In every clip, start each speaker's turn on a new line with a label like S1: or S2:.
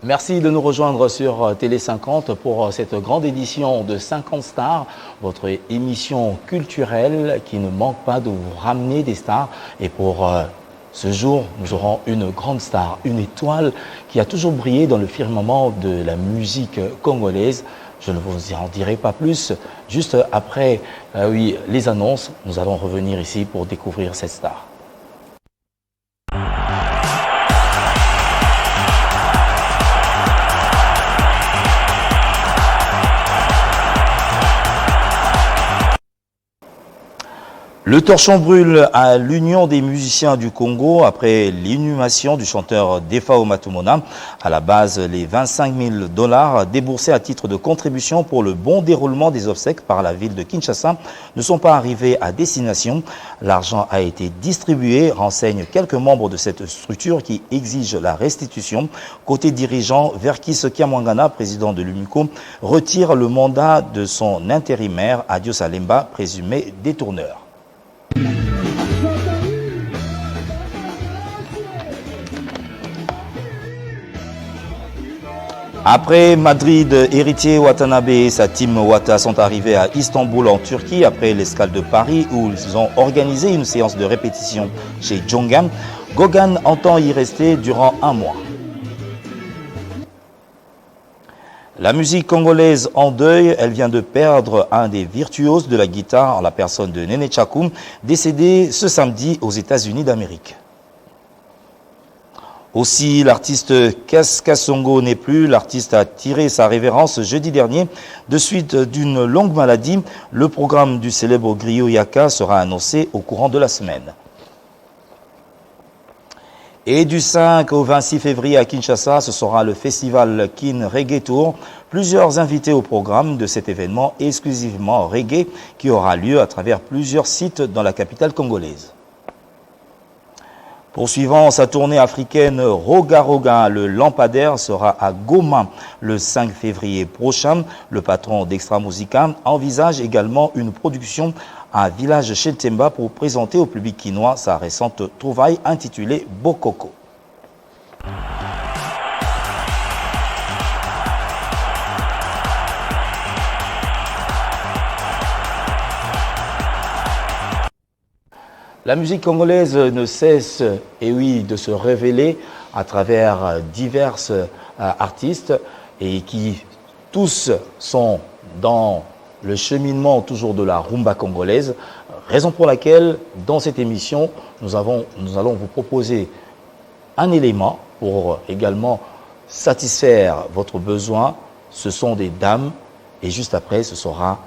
S1: Merci de nous rejoindre sur Télé 50 pour cette grande édition de 50 stars, votre émission culturelle qui ne manque pas de vous ramener des stars. Et pour ce jour, nous aurons une grande star, une étoile qui a toujours brillé dans le firmament de la musique congolaise. Je ne vous en dirai pas plus. Juste après les annonces, nous allons revenir ici pour découvrir cette star. Le torchon brûle à l'Union des musiciens du Congo après l'inhumation du chanteur Defao Matumona. À la base, les 25 000 $ déboursés à titre de contribution pour le bon déroulement des obsèques par la ville de Kinshasa ne sont pas arrivés à destination. L'argent a été distribué, renseignent quelques membres de cette structure qui exige la restitution. Côté dirigeant, Verkis Kiamwangana, président de l'UMICO, retire le mandat de son intérimaire Adios Alemba, présumé détourneur. Après Madrid, Héritier Watanabe et sa team Wata sont arrivés à Istanbul en Turquie après l'escale de Paris où ils ont organisé une séance de répétition chez Djongan. Gogan entend y rester durant un mois. La musique congolaise en deuil, elle vient de perdre un des virtuoses de la guitare en la personne de Néné Tchakoum, décédé ce samedi aux États-Unis d'Amérique. Aussi, l'artiste Kes Kasongo n'est plus. L'artiste a tiré sa révérence jeudi dernier de suite d'une longue maladie. Le programme du célèbre griot Yaka sera annoncé au courant de la semaine. Et du 5 au 26 février à Kinshasa, ce sera le festival Kin Reggae Tour. Plusieurs invités au programme de cet événement exclusivement reggae qui aura lieu à travers plusieurs sites dans la capitale congolaise. Poursuivant sa tournée africaine, Roga Roga, le lampadaire, sera à Goma le 5 février prochain. Le patron d'Extra Musica envisage également une production à Village Cheltemba pour présenter au public quinois sa récente trouvaille intitulée Bokoko. La musique congolaise ne cesse, de se révéler à travers divers artistes et qui tous sont dans le cheminement toujours de la rumba congolaise. Raison pour laquelle, dans cette émission, nous allons vous proposer un élément pour également satisfaire votre besoin. Ce sont des dames et juste après, ce sera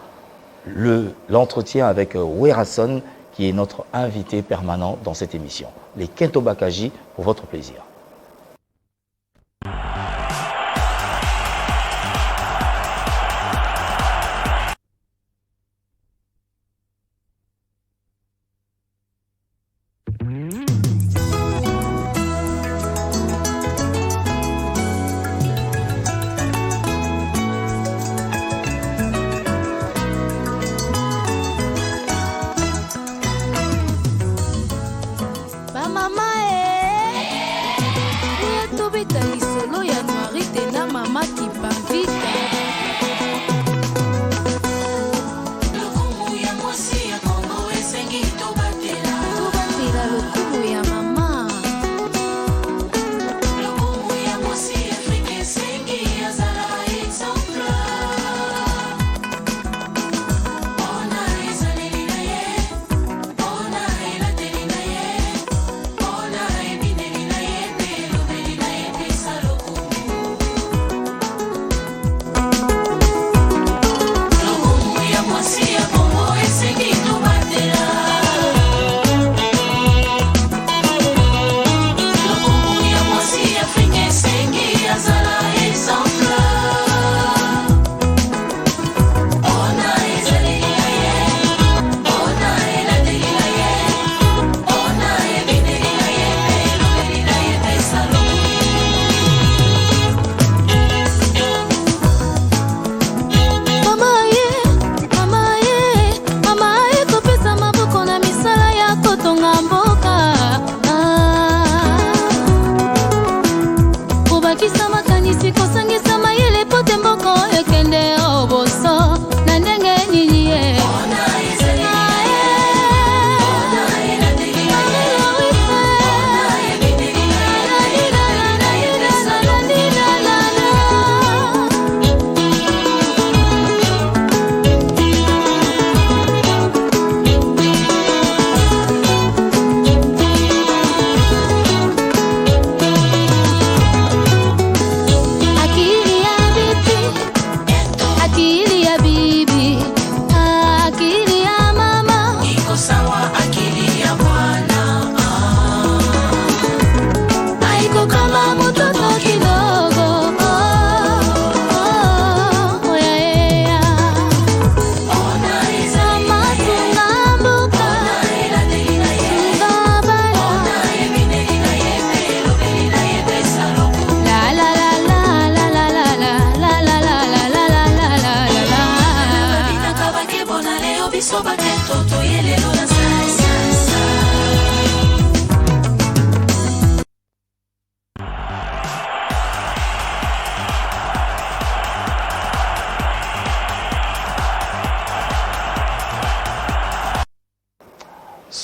S1: l'entretien avec Werason, qui est notre invité permanent dans cette émission. Les Kento Bakaji pour votre plaisir.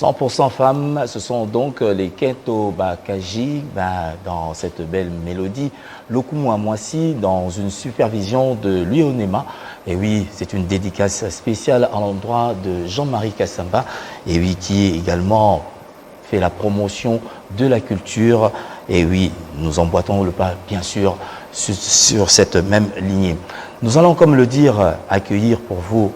S1: 100% femmes, ce sont donc les Kento Bakaji dans cette belle mélodie. Lokumu Amwasi dans une supervision de Lionema. Et oui, c'est une dédicace spéciale à l'endroit de Jean-Marie Kassamba. Et oui, qui également fait la promotion de la culture. Et oui, nous emboîtons le pas, bien sûr, sur cette même lignée. Nous allons, comme le dire, accueillir pour vous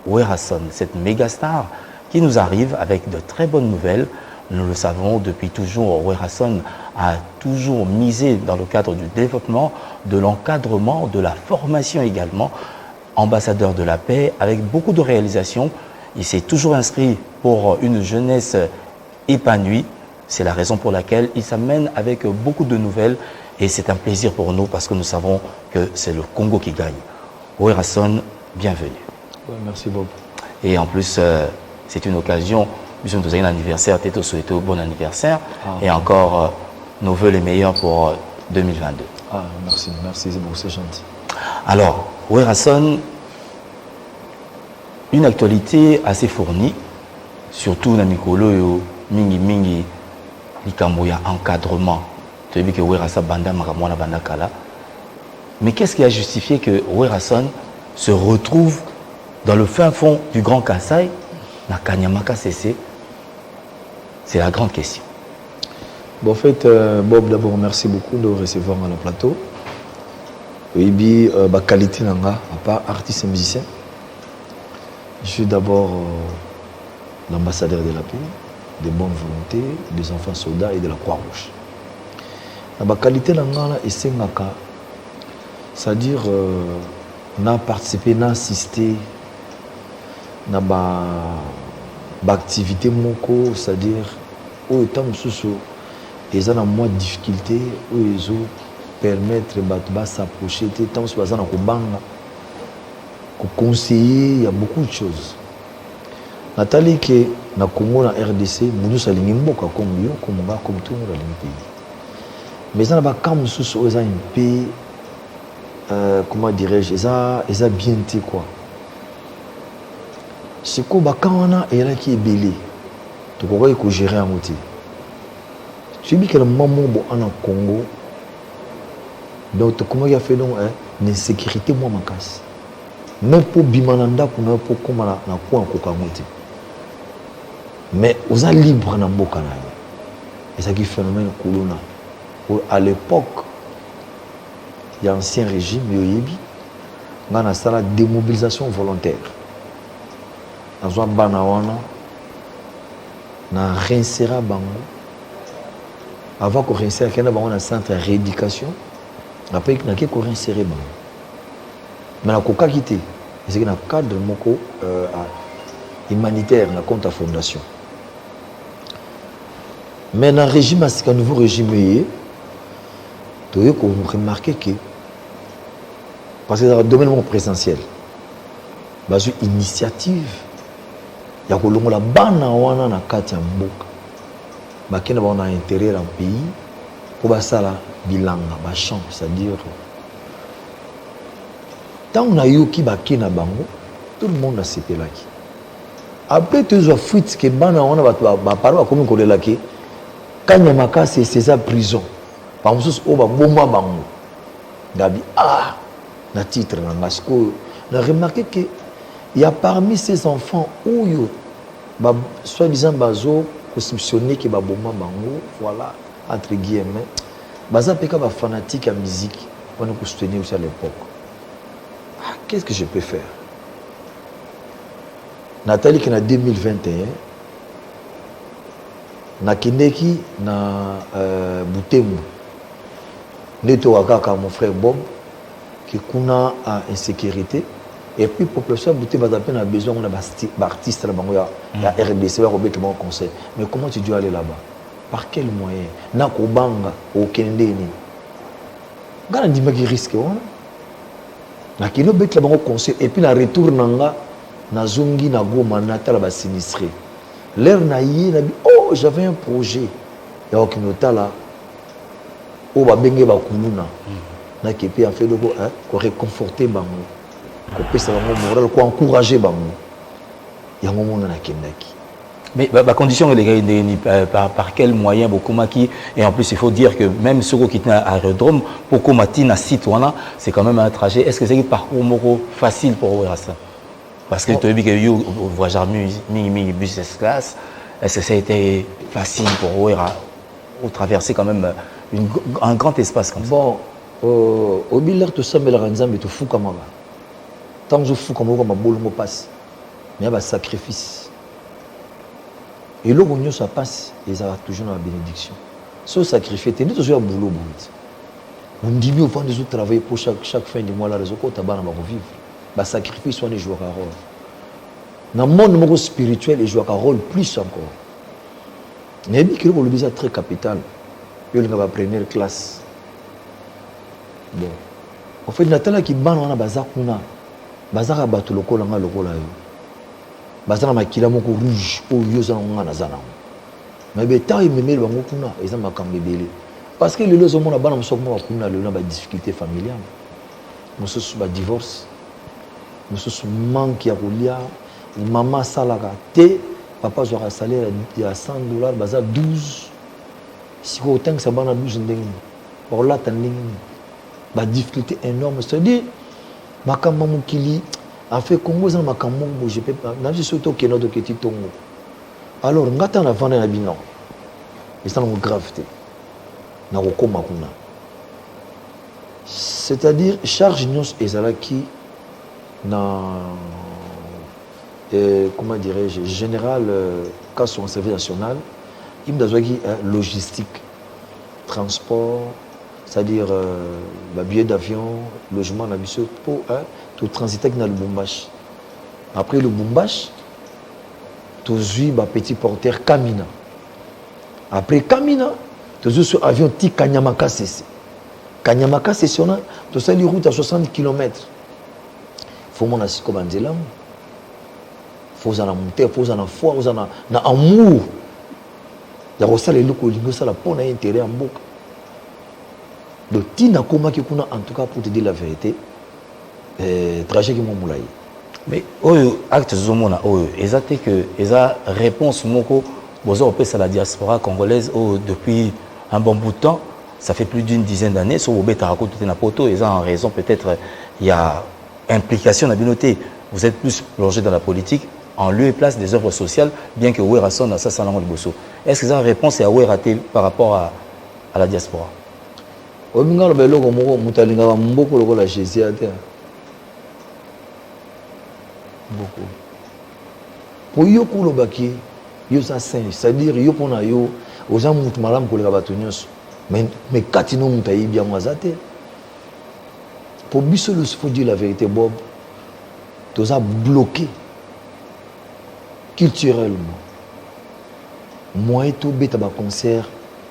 S1: Werason, cette méga star qui nous arrive avec de très bonnes nouvelles. Nous le savons depuis toujours, Werason a toujours misé dans le cadre du développement, de l'encadrement, de la formation également, ambassadeur de la paix, avec beaucoup de réalisations. Il s'est toujours inscrit pour une jeunesse épanouie. C'est la raison pour laquelle il s'amène avec beaucoup de nouvelles et c'est un plaisir pour nous parce que nous savons que c'est le Congo qui gagne. Werason, bienvenue.
S2: Ouais, merci Bob.
S1: Et en plus, c'est une occasion, puisque nous avons un anniversaire, Teto Souhaito, bon anniversaire. Et encore, nos voeux les meilleurs pour 2022.
S2: Ah, merci, merci, c'est beaucoup, c'est gentil.
S1: Alors, Werason, une actualité assez fournie, surtout dans Mikolo, Mingi, Likamboya, encadrement. Tu as vu que Werason Banda, Makamwana Banda Kala. Mais qu'est-ce qui a justifié que Werason se retrouve dans le fin fond du Grand Kassai, na Kanyamaka CC? C'est la grande question.
S2: Bon, en fait, Bob, d'abord, merci beaucoup de recevoir à le plateau. Et puis, ma qualité, à part artiste et musicien, je suis d'abord l'ambassadeur de la paix, des bonnes volontés, des enfants soldats et de la Croix-Rouge. Ma qualité, c'est-à-dire, on a participé, on a assisté à l'activité moko, c'est-à-dire où étant sous ils ont moins de difficultés, où ils ont permettre de s'approcher, tant que ça conseiller, il y a beaucoup de choses. Nathalie que na Congo na RDC, nous sommes mboka comme yo, comme tout le monde dans le pays. Mais ça n'a pas comme sous un pays, comment dirais-je, ils ont bien été quoi. C'est quoi quand on a et là qui est belé, tu crois qu'il faut gérer un motif. Tu dis que le moment où on est en Congo, donc comment il a fait donc l'insécurité moi ma casse. Même pour bimananda pour même pour comment na quoi en kokamote. Mais aux a libre na mboka na. Et ça qui phénomène colonna. À l'époque, il y a un ancien régime yoyebi, on a la démobilisation volontaire. Dans un banawana, na réinsérer bango. Avant qu'on réinsère, il y a un centre de rééducation. Après, il y a un réinsérer bango. Mais la coca quitté, c'est un cadre humanitaire dans compte à fondation. Mais dans le régime, c'est un nouveau régime, tu as remarqué que, parce que dans le domaine présentiel, il y a une initiative, il y a la bana wana na kati ya mboka. Bakena ba on a intérêt dans le pays pour basala bilanga, ba champ, c'est-à-dire tant on a eu qui bakena bango, tout le monde a cité là qui. Après tu as fuite que bana wana ba parler comme ko là qui Kanyamaka c'est sa prison. Par exemple, on va bomba bango. Gabi na titre na masco. On a remarqué que il y a parmi ces enfants où soi-disant bazo constitutionné qui ba bomba bango, voilà entre guillemets. Baza peka ba fanatique à musique, on nous soutenir aussi à l'époque. Qu'est-ce que je peux faire? Nathalie qui est en 2021 na kindeki na Butembo neto wakaka mon frère Bob qui kuna à insécurité et puis population Butembo a peine besoin on a artiste là bango ya RDC va remettre mon conseil mais comment tu dois aller là-bas par quel moyen na ko banga au kendeni ngana ndima ki risque on na kino bet là bango conseil et puis la retour nanga na zongi na goma na tala ba sinistré l'air na yi na oh j'avais un projet ya okinota là o ba benge ba kununa na kepi en fait donc ko réconforter bango ko pesa bango moral ko encourager bango ya ngomo na kendaki
S1: Mais la condition, par quel moyen, et en plus, il faut dire que même ceux qui sont à l'aérodrome, pour qu'on à site, c'est quand même un trajet. Est-ce que c'est un parcours facile pour eux ça? Parce que tu as vu que vous voyagez bus classe, est-ce que ça a été facile pour eux de traverser quand même un grand espace comme ça?
S2: Bon, au bilan, tout ça, mais la ranzam est tout fou comme ça. Tant que je fous comme ça, ma boule me passe. Mais il y a un sacrifice. Et là, quand ça passe, ils ont toujours la bénédiction. Ce sacrifice, tu es toujours un boulot. On dit mieux au fond des autres travailler pour chaque fin du mois, la raison qu'on t'a vivre. Le sacrifice, on est joué un rôle. Dans le monde spirituel, il joue un rôle plus encore. Il y a des gens qui sont très capital. Il y a la première classe. Bon. En fait, il y a des gens qui sont bazar kuna. Bazar a battu le col en le col. Bazar a makila moko rouge au yoza ngana zana. Mais be ta imemel bango kuna, eza makambe belé. Parce que les gens ont bana msoko kuna le na ba difficulté familiale. Mususu ba divorce. Mususu manque ya kolia, maman salaka te, papa aura salaire ya $100, bazar 12. Si ko tank sa bana 12 ndenge. Pour là tanding ba difficulté énorme, c'est-à-dire makambo mukili a fait Congo za makambo bo je peux pas na surtout que notre petit tongo. Alors ngata na vana na bino. Et ça nous gravité. Na kokoma kuna. C'est-à-dire charge nous ezalaki na comment dirais-je général cas sur un service national, il me dit logistique, transport, c'est-à-dire billet d'avion, logement, pour tout transiter dans le Bumbash. Après le Bumbash, tu as petit porteur Kamina. Après Kamina, tu as sur avion Ti Kanyamaka CC. Kanyamaka CC, tu as une route à 60 km. Il faut que tu comme Andela. Il faut que tu monter, il faut que tu foi, il faut que tu amour. Il y a les locaux, il y a pour intérêt en boucle. Donc, Tina Koma qui en tout cas pour te dire la vérité, trajet qui m'a moulé.
S1: Mais acte zomona exact que esa réponse moko bozo opesa la diaspora congolaise depuis un bon bout de temps, ça fait plus d'une dizaine d'années sur obeta raconte na poto ils en raison peut-être il y a implication dans la communauté. Vous êtes plus plongé dans la politique en lieu et place des œuvres sociales, bien que Ouerason a ça salon de Bosso. Est-ce que ça réponse est à raté par rapport à la diaspora?
S2: Ominga le belo comme mutalinga mboko le la Jésus à terre. Beaucoup. Pour yo ko lobaki yo ça saint, c'est-à-dire yo pona yo aux gens mutu malam ko le batonyos. Mais katino mutayi bien mwazate. Pour biso le faut dire la vérité Bob. Tous a bloqué culturellement. Moi et tout beta ba concert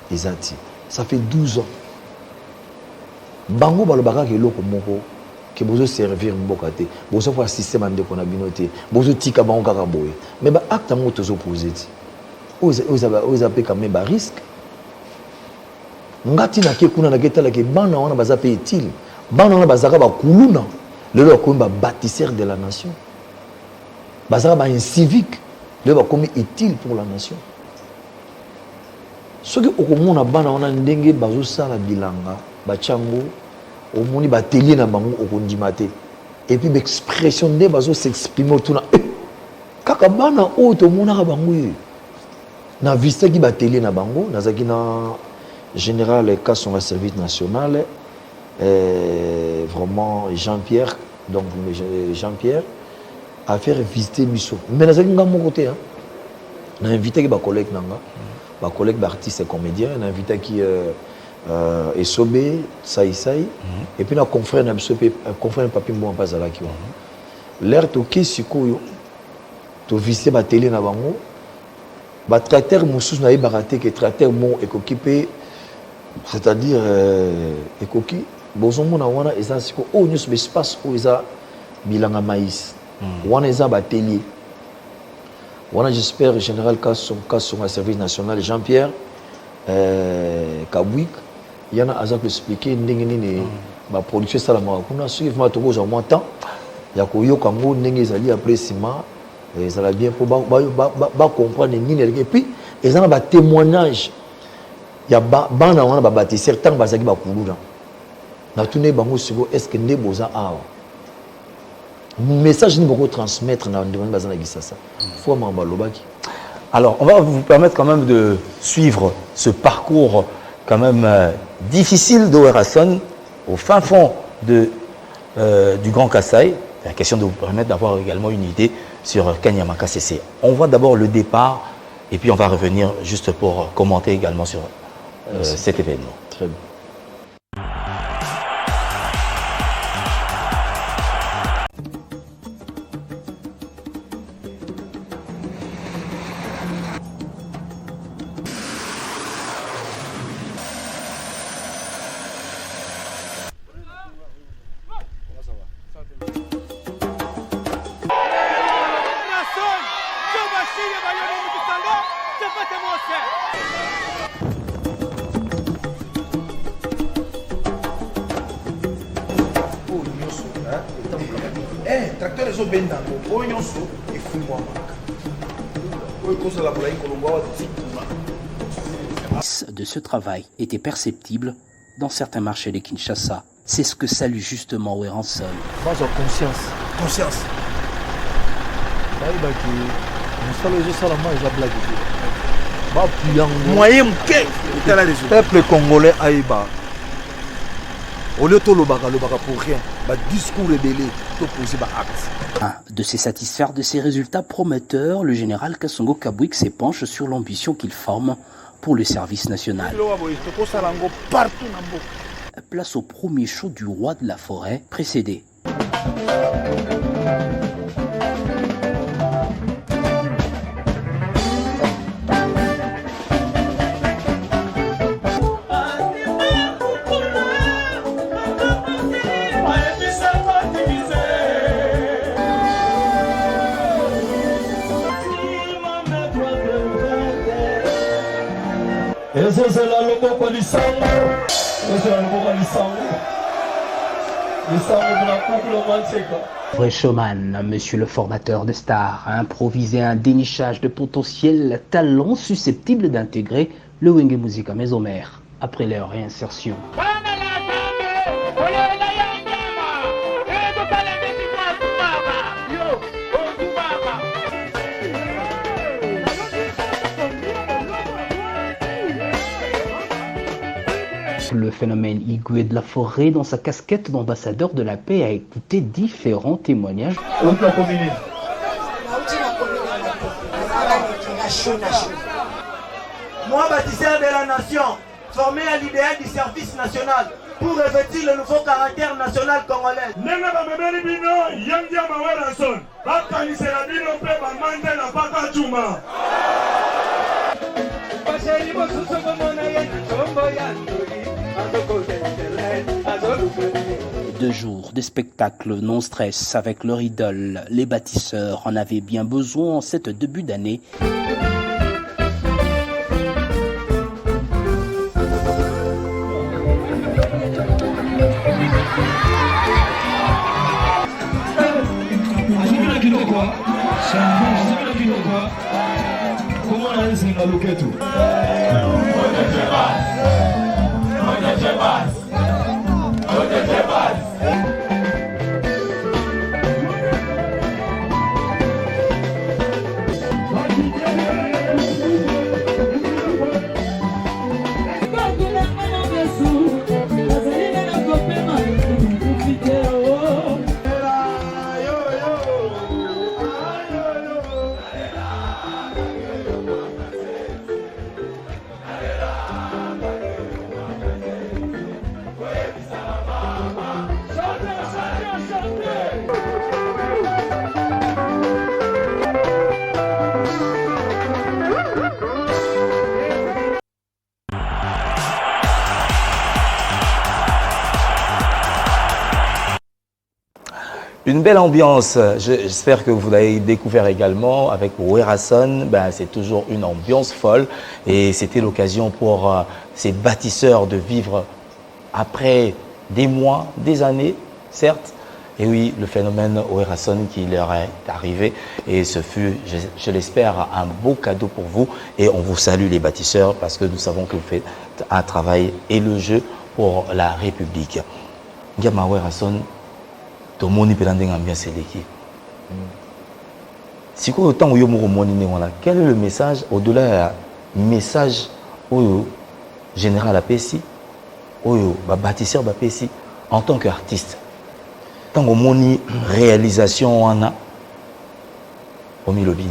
S2: des Antilles. Ça fait 12 ans. Bango balobaka ke loko moko que vous servir mbokate, vous faire un système de konabinoté, vous tika bango kaka boye. Mais ba acte mo tozo poser. Vous avez quand même un risque. Ngati na ke kuna na ketala ke bana wana baza pe utile. Bana wana bazaka ba kuluna. Le ko ba bâtisseur de la nation. Bazaka ba un civique. Le ba comme utile pour la nation. Ce que okomona bana wana ndenge bazo sala bilanga, ba chango au moni ba télé na bango okondimate. Et puis l'expression de bazo s'exprimer autour na kaka bana o to mona bango na vista ki ba télé na bango nazaki na général cas sur le service national vraiment Jean-Pierre donc Jean-Pierre a fait visiter Misso. Mais nazaki nga mon côté hein. Na invité ki ba collègue nanga. Ma collègue artiste et comédien, on a invité qui Esobé, Saïsaï, et puis notre confrère confrère papi moi pas à la qui l'air toqué sikoyo to visiter ma télé na bango ba tracteur musus na baraté que tracteur mon équipé c'est-à-dire écoki bozomo na wana eza siko o nyos espace o eza bilanga maïs wana eza ba télé. Voilà, j'espère, général Kasson un service national, Jean-Pierre Kabouik, il y en a à expliquer, ma production, c'est la marakuna, ce qui fait au moins temps, il y a Koyo Kango, Nengezali après Sima, Et ça va bien pour comprendre. Et puis, ils ont un témoignage. Il y a des bâtis, certains bâtis qui sont coulés. Est-ce que nous avons un message que nous transmettre dans le monde ça?
S1: Alors, on va vous permettre quand même de suivre ce parcours quand même difficile d'Owerasson au fin fond du Grand Kasaï. La question de vous permettre d'avoir également une idée sur Kanyama KCC. On voit d'abord le départ et puis on va revenir juste pour commenter également sur cet événement.
S2: Très bien.
S3: De ce travail était perceptible dans certains marchés de Kinshasa. C'est ce que salue justement Owerasson.
S2: Moi, j'ai conscience. Conscience.
S4: Moyen peuple congolais aïba. Au lieu de le pour rien, discours rébellé, poser acte.
S3: De se satisfaire de ces résultats prometteurs, le général Kassongo Kabwik s'épanche sur l'ambition qu'il forme pour le service national. Place au premier show du roi de la forêt précédé. Vrai showman, monsieur le formateur de stars, a improvisé un dénichage de potentiels talents susceptibles d'intégrer le Wenge Musica Mésomère après leur réinsertion. Le phénomène Igwe de la forêt, dans sa casquette d'ambassadeur de la paix, a écouté différents témoignages.
S5: Moi, bâtisseur de la nation, formé à l'idéal du service national pour revêtir le nouveau caractère national congolais.
S3: Deux jours de spectacle non-stress avec leur idole, les bâtisseurs en avaient bien besoin en cette début d'année.
S1: Une belle ambiance, j'espère que vous l'avez découvert également avec Owerasson. C'est toujours une ambiance folle et c'était l'occasion pour ces bâtisseurs de vivre après des mois, des années, certes, Et oui, le phénomène Oerason qui leur est arrivé, et ce fut, je l'espère, un beau cadeau pour vous. Et on vous salue les bâtisseurs parce que nous savons que vous faites un travail élogieux pour la République. Ngama Oerason, tout le monde peut bien l'équipe. Si vous avez quel est le message au-delà du message au général APC, au bâtisseur APC en tant qu'artiste? Tant que moni réalisation on a au Milobini.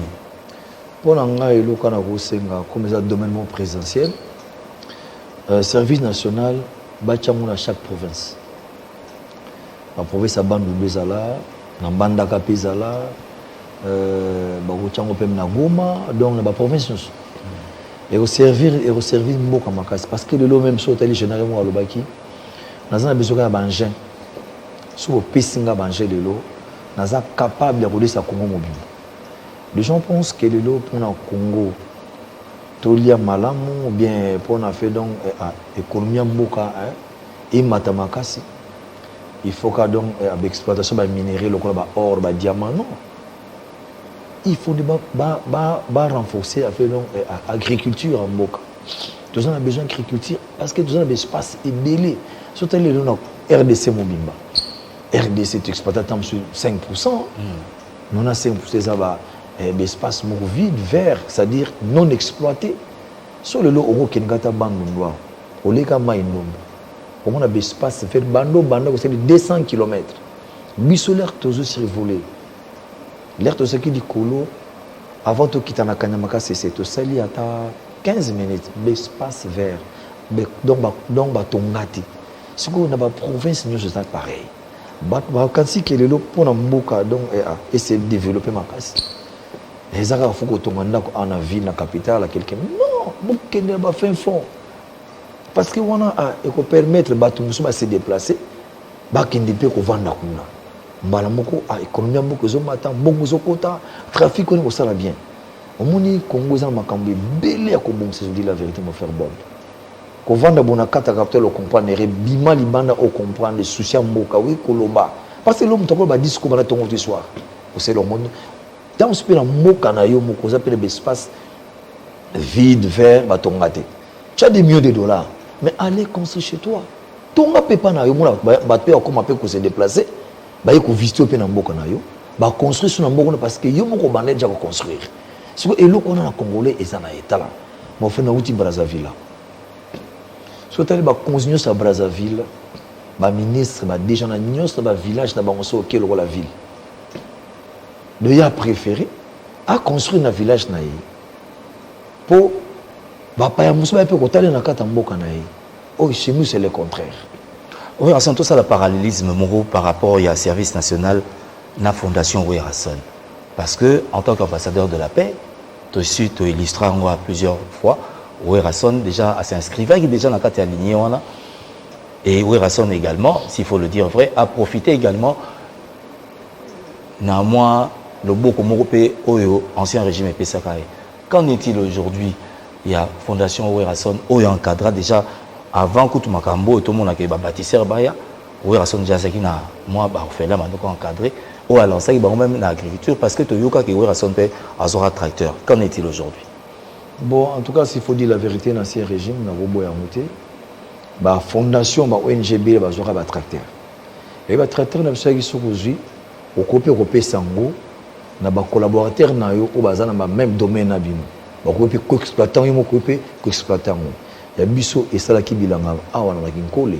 S2: Pour l'anga et le Kanagosenga comme ça domaine présentiel, service national bâtiment à chaque province. La province a bandu bezala, na banda kapezala, bachango pem na Goma, donc la province et au servir mboka makasi parce que le lot même sur télé généralement à l'obaki, nous avons besoin d'un engin. Si vous pessinga banger le lot, nous sommes capables de rouler sa Congo mobile. Les gens pensent que le lot pour le Congo, tolia malamu ou bien pour na fait donc économie mboka et matamakasi. Il faut que donc avec exploitation ba minerai le ba or ba diamant non. Il faut renforcer la fait donc agriculture en mboka. Nous avons besoin d'agriculture parce que nous avons des espaces ébélés. Surtout les gens RDC Mobimba. RDC est exploité sur 5%. Nous avons 5% d'espace vide, vert, c'est-à-dire non exploité. Sur le lot, on a un bandou, on a des espaces fait bandou, c'est 200 km. Bissot l'air toujours survolé. L'air tout ce qui dit colo, avant de quitter la Kanyamaka, c'est tout ça, il y a 15 minutes, l'espace vert. Donc, tongati. Si on a une province, nous sommes pareil. Quand si que le lot pour Mboka donc et se développer ma casse. Les Arabes faut que on en ville, la capitale, quelqu'un. Non, Mboka n'est pas fin fond. Parce que on a et qu'on permettre bateau de se déplacer, bah qui ne peut qu'on vendre kuna. Mbala moko a économie moko zo matin, bongo zo kota, trafic on ça va bien. Au moni Congo za makambo belé ko bon se dit la vérité mon frère Bob. Ko vanda bona kata capital au comprendre bima libanda au comprendre les soucis mboka oui koloba parce que l'homme toko ba discours ba ton autre soir c'est le monde dans ce pays mboka na yo moko za pele espace vide vert ba tongate tu as des millions de dollars mais allez construire chez toi tonga pepa na yo mona ba pe ko mape ko se déplacer ba ko visiter pe na mboka na yo ba construire sur na mboka parce que yo moko ba déjà ko construire c'est que eloko na congolais et ça na état là mo fait na outi Brazzaville. Si vous avez continué à Brazzaville, le ministre a déjà dans le village, dans la ville. Il a préféré à construire un village. Pour chez nous, c'est le contraire.
S1: Oui, on sent tout ça le parallélisme par rapport au service national de la Fondation Oerason. Parce que, en tant qu'ambassadeur de la paix, tu as illustré plusieurs fois. Oerason déjà s'inscrivait déjà dans la carte alignée et Oerason également, s'il faut le dire vrai, a profité également néanmoins le beau comme européen au ancien régime PSAKAE. Qu'en est-il aujourd'hui? Il y a Fondation Oerason qui encadra déjà avant que tout Makambo et tout le monde a bâtisseur Baya. Oerason déjà c'est qui n'a moi fait là maintenant encadré ou à lancer même l'agriculture parce que tu yoka que Oerason peut avoir un tracteur. Qu'en est-il aujourd'hui?
S2: Bon, en tout cas, s'il faut dire la vérité dans ce régime, la fondation, la ONGB, la tracteur. Et le tracteur, aujourd'hui, au copé sango, na ba collaborateur na yo au bazana ba même domaine na bino. Ba copé co-exploitant yo copé co-exploitant. Ya biso et sala ki bilanga awa na kinkole.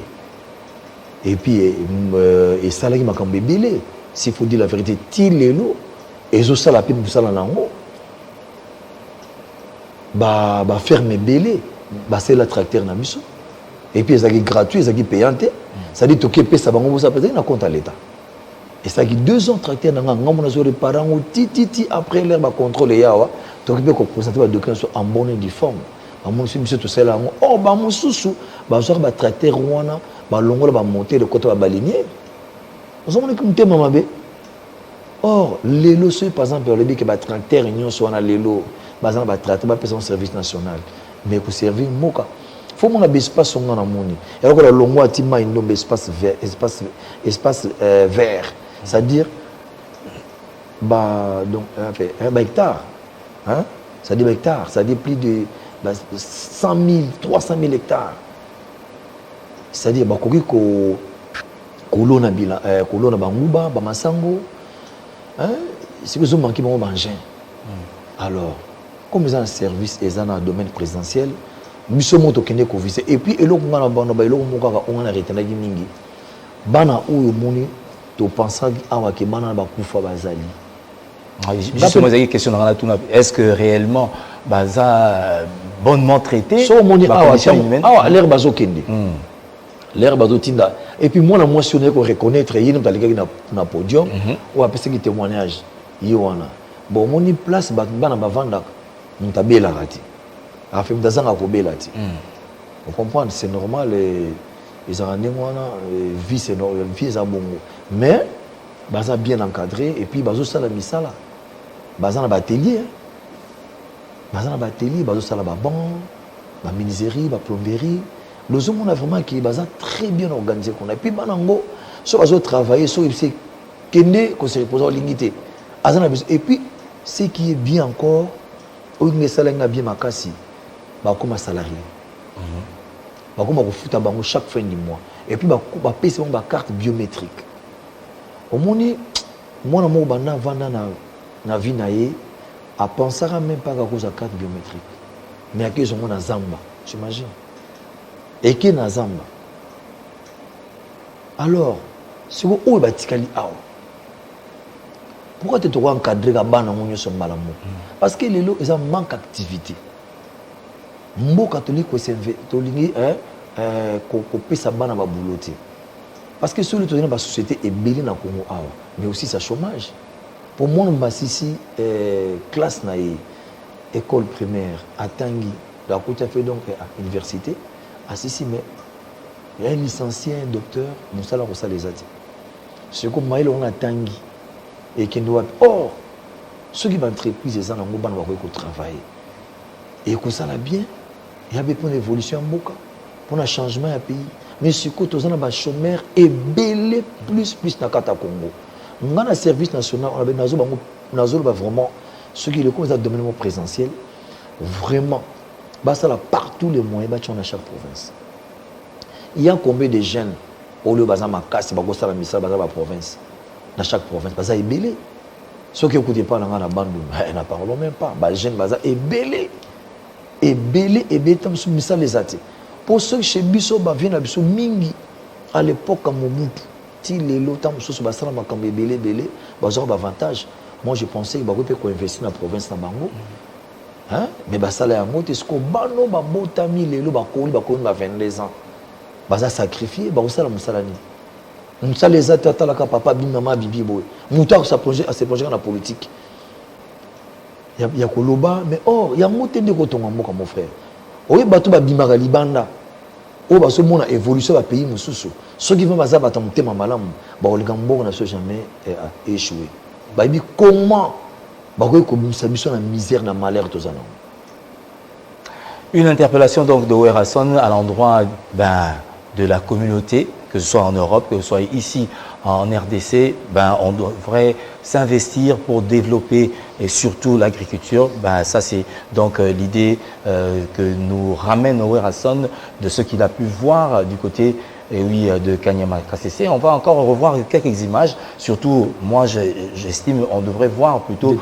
S2: Et puis et sala ki makambe belé. S'il faut dire la vérité, tilelo et zo sala pe busala nango. Ba ferme belé, ba c'est la tracteur na biso. Et puis ça qui gratuit, ça qui payant. Ça dit toké pe ça bango ça peut na compte à l'état. Et ça qui 2 ans tracteur na ngamo na zo réparer ngo titi après l'air ba contrôle yawa, toké pe ko présenter ba document en bonne et due forme. Ba mon si monsieur to sala ngo oh ba mon susu ba zo ba tracteur wana ba longola ba monter le côté ba balinier. Nous avons comme thème mabe. Or lelo c'est par exemple le dit que ba tracteur union soit na lelo bazana ba tracteur ba personne service national mais pour servir moka faut mon espace on a moni et alors que la longo atima indo espace vert vert C'est-à-dire, donc, hectare. Hein? C'est-à-dire hectare, c'est-à-dire plus de 100 000, 300 000 hectares. C'est-à-dire, kolona banguba, bamasango, c'est que vous manquez mon bangin. Alors, comme ils ont un service, ils ont un domaine présidentiel, nous sommes au Kenya qu'on vise. Et puis, on a arrêté la mingi. Bana ou moni, tu penses que bana ba kufa bazali.
S1: Justement, il y a une question dans la tournée. Est-ce que réellement, baza bonnement traité?
S2: So moni l'air bazo kende. L'air bazo tinda. Et puis moi, la mentionné qu'on reconnaître, il y a un podium, ou à passer qui témoignage. Yoana. Bon, moni place bana bavanda, m'tabela rati. Afin d'azanga kobela ti. Vous comprenez, c'est normal. Ils ont vie, c'est normal, vie c'est bon. Mais baza bien encadré et puis bazo sala misala. Baza na batelier. Baza na batelier, bazo sala ba banc, ba menuiserie, ba plomberie. Le zoom on a vraiment qui baza très bien organisé qu'on a. Et puis banango, so bazo travailler, so il sait kende qu'on se repose en lignité. Et puis ce qui est bien encore, au nge sala nga bien makasi. Ba comme salarié. Ba comme fouta bango chaque fin du mois. Et puis ba payer ba carte biométrique. Au moni moi na mo bana vanda na vie na ye a penser même pas à cause de carte biométrique. Mais à qui ils ont na zamba, j'imagine. Et qui na zamba. Alors, si vous ou batikali awa. Pourquoi tu te encadrer ga bana monyo so malamu? Parce que les lots ils ont manque d'activité. Mbo catholique ko serve to lingi ko pesa bana ba bouloti. Parce que sur le terrain de la société est belé dans le Congo, mais aussi sa chômage. Pour moi, on ici classe na école primaire à Tanguy, la côté fait donc à l'université, à Sissi, mais il y a un licencié, un docteur, nous allons ça les ati. C'est comme moi, on a Tanguy et qui doit. Or, ceux qui vont entreprise, ils ont un travail. Et que ça va bien, il y a besoin d'évolution en Boka, pour un changement à pays. Mais ce que tu as un chômeur est belé plus dans le Congo. On a un service national, on a vraiment ce qui est le domaine présentiel, vraiment, ça a partout les moyens dans chaque province. Il y a combien de jeunes au lieu de casse, la province, dans chaque province, ça est belé. Ceux qui n'écoutent pas dans la bande, ils n'en parlent même pas. Les jeunes est belé. Et belé, et belé, ça les a. Pour ceux qui chez Bisso, viennent à Bisso Mingi, à l'époque, à Mobutu, si les lots, ils sont belé, ils ont avantage. Moi, je pensais qu'ils peuvent investir dans la province de Bango. Mais ça, là, c'est ce que Bano, Botami, les lots, ils ont 22 ans. Ils ont sacrifié, ils ont sacrifié. Ils ont les attentats, papa, maman, bibi, boy. Moutar s'est plongé dans la politique. Il y a Koloba, mais or, il y a un mot de coton, mon frère. Oui, bateau ba bimara libanda. O ba so mona évolution ba pays mususu. Ceux qui vont baza ba tamutema malamu, ba oligambo na so jamais échoué. Ba bi comment ba ko bisa biso na misère na malheur tozana.
S1: Une interpellation donc de Werrason à l'endroit de la communauté, que ce soit en Europe, que ce soit ici en RDC, on devrait s'investir pour développer et surtout l'agriculture. Ça c'est donc l'idée que nous ramène Werrason de ce qu'il a pu voir du côté de Kanyama KCC. On va encore revoir quelques images. Surtout, moi j'estime on devrait voir plutôt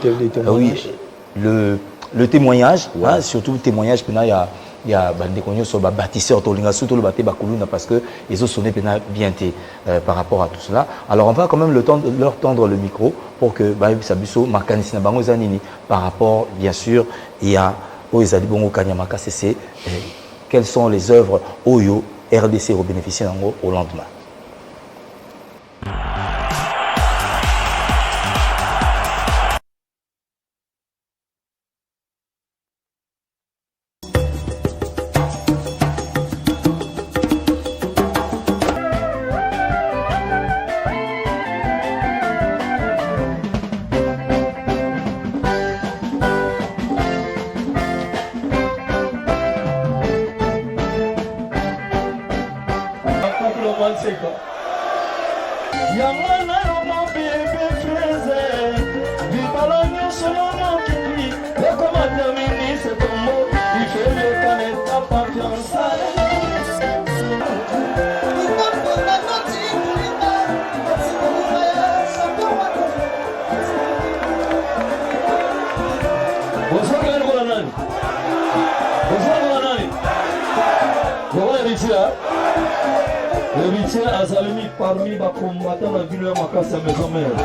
S1: le témoignage, surtout le témoignage qu'il y a des cognos sur les bâtisseurs, surtout le bâtiment parce que ils ont sonné bien par rapport à tout cela. Alors on va quand même leur tendre le micro pour que Sabiso Markanisina Bango Zanini par rapport bien sûr il y a Oezali Bongo Kanyama KCC quelles sont les œuvres Oyo RDC au bénéficier au lendemain.
S6: Héritier Azalemi parmi les combattants de la ville de Makassa Maison Mère.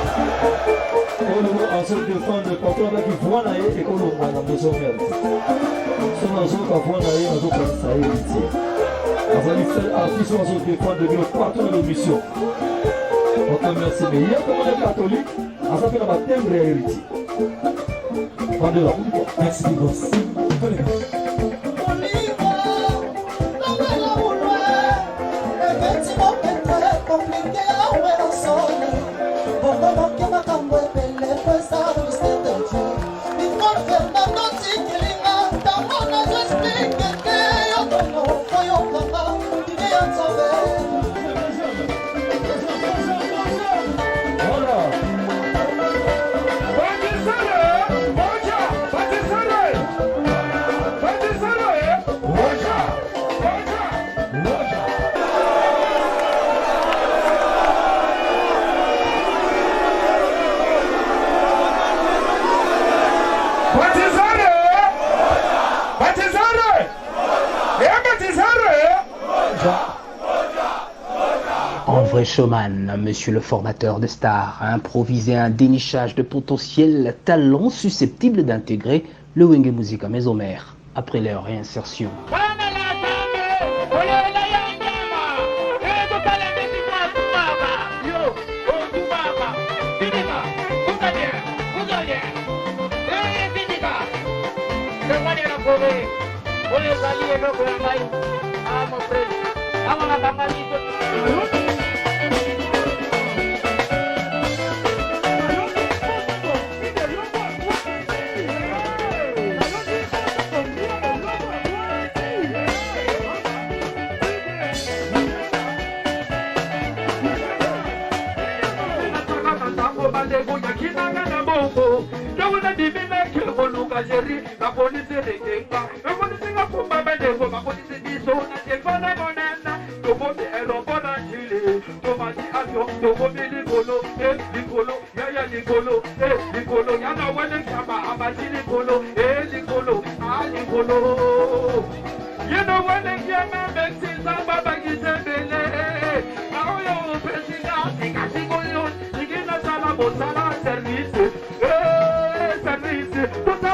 S6: On a se défendre contre la qui voit et qu'on a la Maison Mère. Son azul qui voit naïe, on a ça héritier. Azali fait artiste, on se défendre de partout de l'émission. Donc merci, mais il y a comme les catholiques, on s'appelle la timbre héritier. Pendez là. Merci, boss.
S3: En vrai showman, monsieur le formateur de stars a improvisé un dénichage de potentiels talents susceptibles d'intégrer le Wenge Musica Maison Mère après leur réinsertion.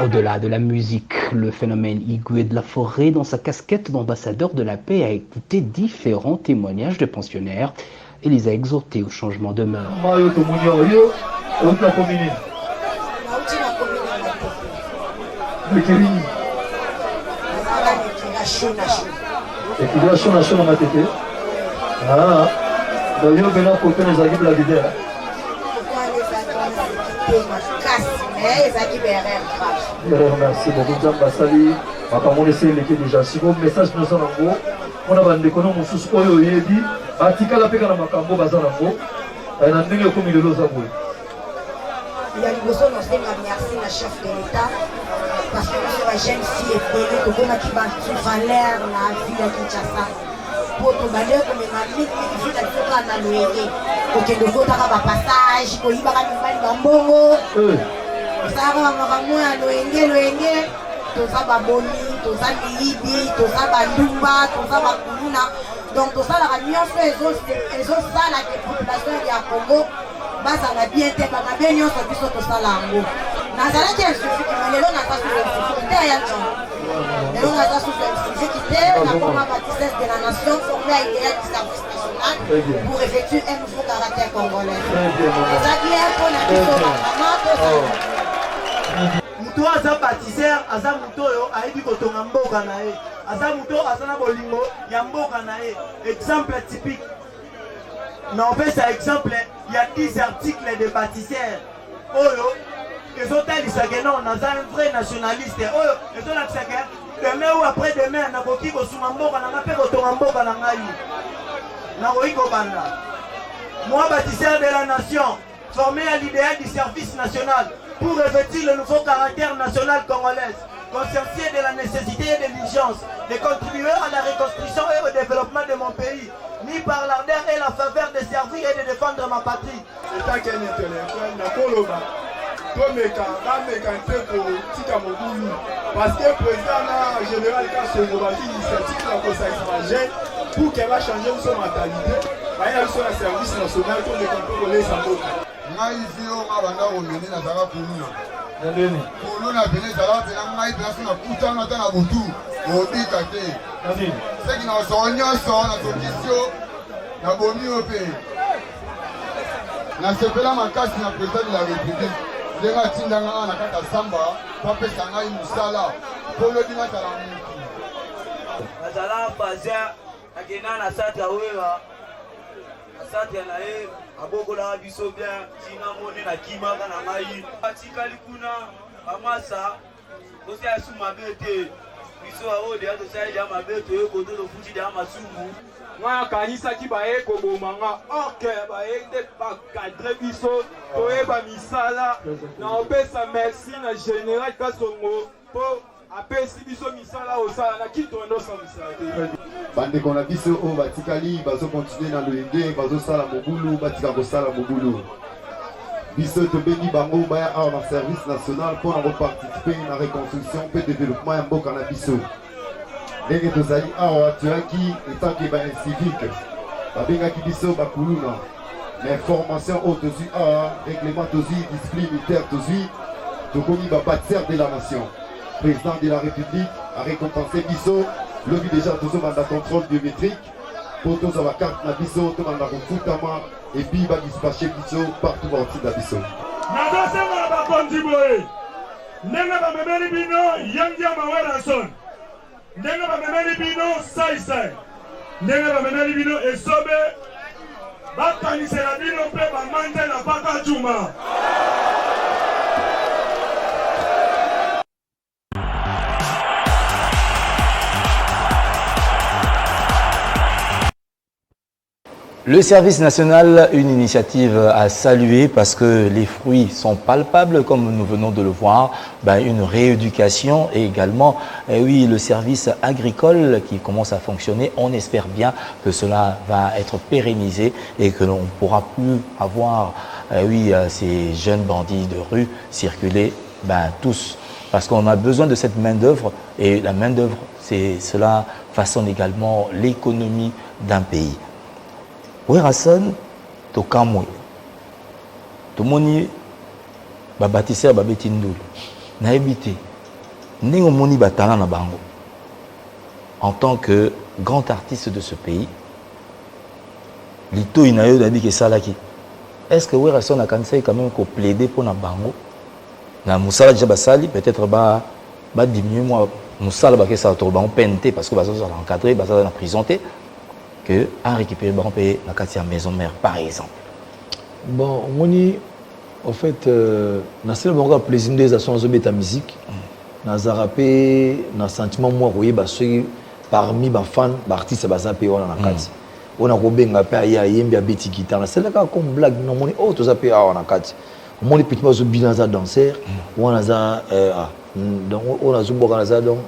S3: Au-delà de la musique, le phénomène Igwe de la Forêt, dans sa casquette d'ambassadeur de la paix, a écouté différents témoignages de pensionnaires et les a exhortés au changement de mœurs.
S6: Merci beaucoup, Jean-Bassali. On va laisser l'équipe déjà. Si vous message nous en envoie, on a des économies sous ce qu'on a dit. Article la pécana macambo bazanambo. Et on a dit comme il est l'eau zaboué.
S7: Il y a une besoin de merci à chef de l'État parce que nous sommes jeunes filles et nous avons qui valeur la vie de Kinshasa. Pour tout baler comme ma vie qui vit dans le Loyé. Pour que nous avons un passage, pour y avoir un bongo. Ça va vraiment Loyé, tout ça va boni, tout ça libi, tout ça va lumba, tout ça va kuluna. Donc tout ça la réunion fait les autres ça la population du Congo. Basa na bien te bana bien nyonso biso to sala ngo nazala ke sufi ki lelo na ta sufi te ya ncho lelo na ta sufi ki te na koma baptiste de la nation formé à l'idée du service national pour effectuer un nouveau caractère congolais ça qui est pour la biso mama
S5: muto aza baptiseur aza muto yo aibi kotonga mboka na ye aza muto aza na bolingo ya mboka na ye exemple typique. Mais on fait ça exemple, il y a 10 articles de bâtisseurs. Oyo, les hôtels ils sont non, on a un vrai nationaliste. Oyo, les hôtels ils sont demain ou après demain, on a beaucoup de sumamboka, on a pas de tomamboka na ngai. Na oiko banda. Moi bâtisseur de la nation, formé à l'idéal du service national pour revêtir le nouveau caractère national congolais. Consciencieux de la nécessité et de l'urgence de contribuer à la reconstruction et au développement de mon pays, ni par l'ardeur et la faveur de servir et de défendre ma patrie.
S8: C'est un intellectuel, parce que le président général Kassongo, il s'intitule la consacration pour qu'elle va changer son mentalité, il y a un service national pour les contrôler sa boîte.
S9: Ngai ici au Mabanda au Meni na Zara Kuluna. Kuluna Bene Zara Bene Ngai place na kuta na tana butu. Odi kate. C'est qui na sonya son na sokisio na bomi ope. Na sepela makasi na président de la République. Lenga tindanga na kata samba, pape sangai musala. Polo dina salamu.
S5: Azala bazia akena na sata wewa. Asante na yeye abokola biso bien tinga mone na kimaka na ngai atikali kuna amasa kosi asu mabete biso aode ato sai ya mabete yo koto to futi ya masumu nga kanisa ki bae ko bomanga ok bae te pa cadre biso to eba misala na opesa merci na général Kasongo po apesi biso misala osala na kitondo sa misala
S9: bande kona biso o batikali bazo continuer na loyenge bazo sala mobulu batika ko sala mobulu biso to bengi bango baya a na service national pour participer na reconstruction pe développement ya mboka na biso ndenge tozali awa toyaki etanke ba civique babengaki biso bakuluna mais formation o tozwi awa règlement tozwi discipline militaire tozwi tokomi bapatière de la nation. Président de la République a récompensé Bisso. Le but déjà tous mandat contrôle biométrique. Pour tous avoir carte na Bisso, tout mandat foutama et puis va dispatcher Bisso partout dans la Bisso.
S6: Nadosema ba kondiboe. Nenga ba memeli bino yangia mawera son. Nenga ba memeli bino sai sai. Nenga ba memeli bino esobe. Ba kanisela bino pe ba manje na paka juma.
S1: Le service national, une initiative à saluer parce que les fruits sont palpables comme nous venons de le voir. Une rééducation et également oui, le service agricole qui commence à fonctionner. On espère bien que cela va être pérennisé et que l'on ne pourra plus avoir oui, ces jeunes bandits de rue circuler tous. Parce qu'on a besoin de cette main-d'œuvre et la main-d'œuvre, cela façonne également l'économie d'un pays. Werason to kamwe to moni babatisseur babeti ndulu na ebité ndenge moni batala na bango en tant que grand artiste de ce pays lito inayo dabi ke salaki est-ce que Werason a kanisa quand même ko plaider pour na bango na musala déjà basali peut-être ba diminuer moi musala ba ke ça to bango pente parce que bazo encadré bazo na prisonté que à récupérer bon pays la quartier maison mère par exemple.
S2: Bon, moni en fait na sel bonga plaisir des actions de beta musique na zarapé na sentiment moi voyez ba ceux parmi ba fans ba artistes ba zapé on na kati on a kobenga pa ya yembi abeti guitare na sel ka comme blague non moni oh to zapé on na kati moni petit pas bien za danseur ou on a za donc on a zumbo na za donc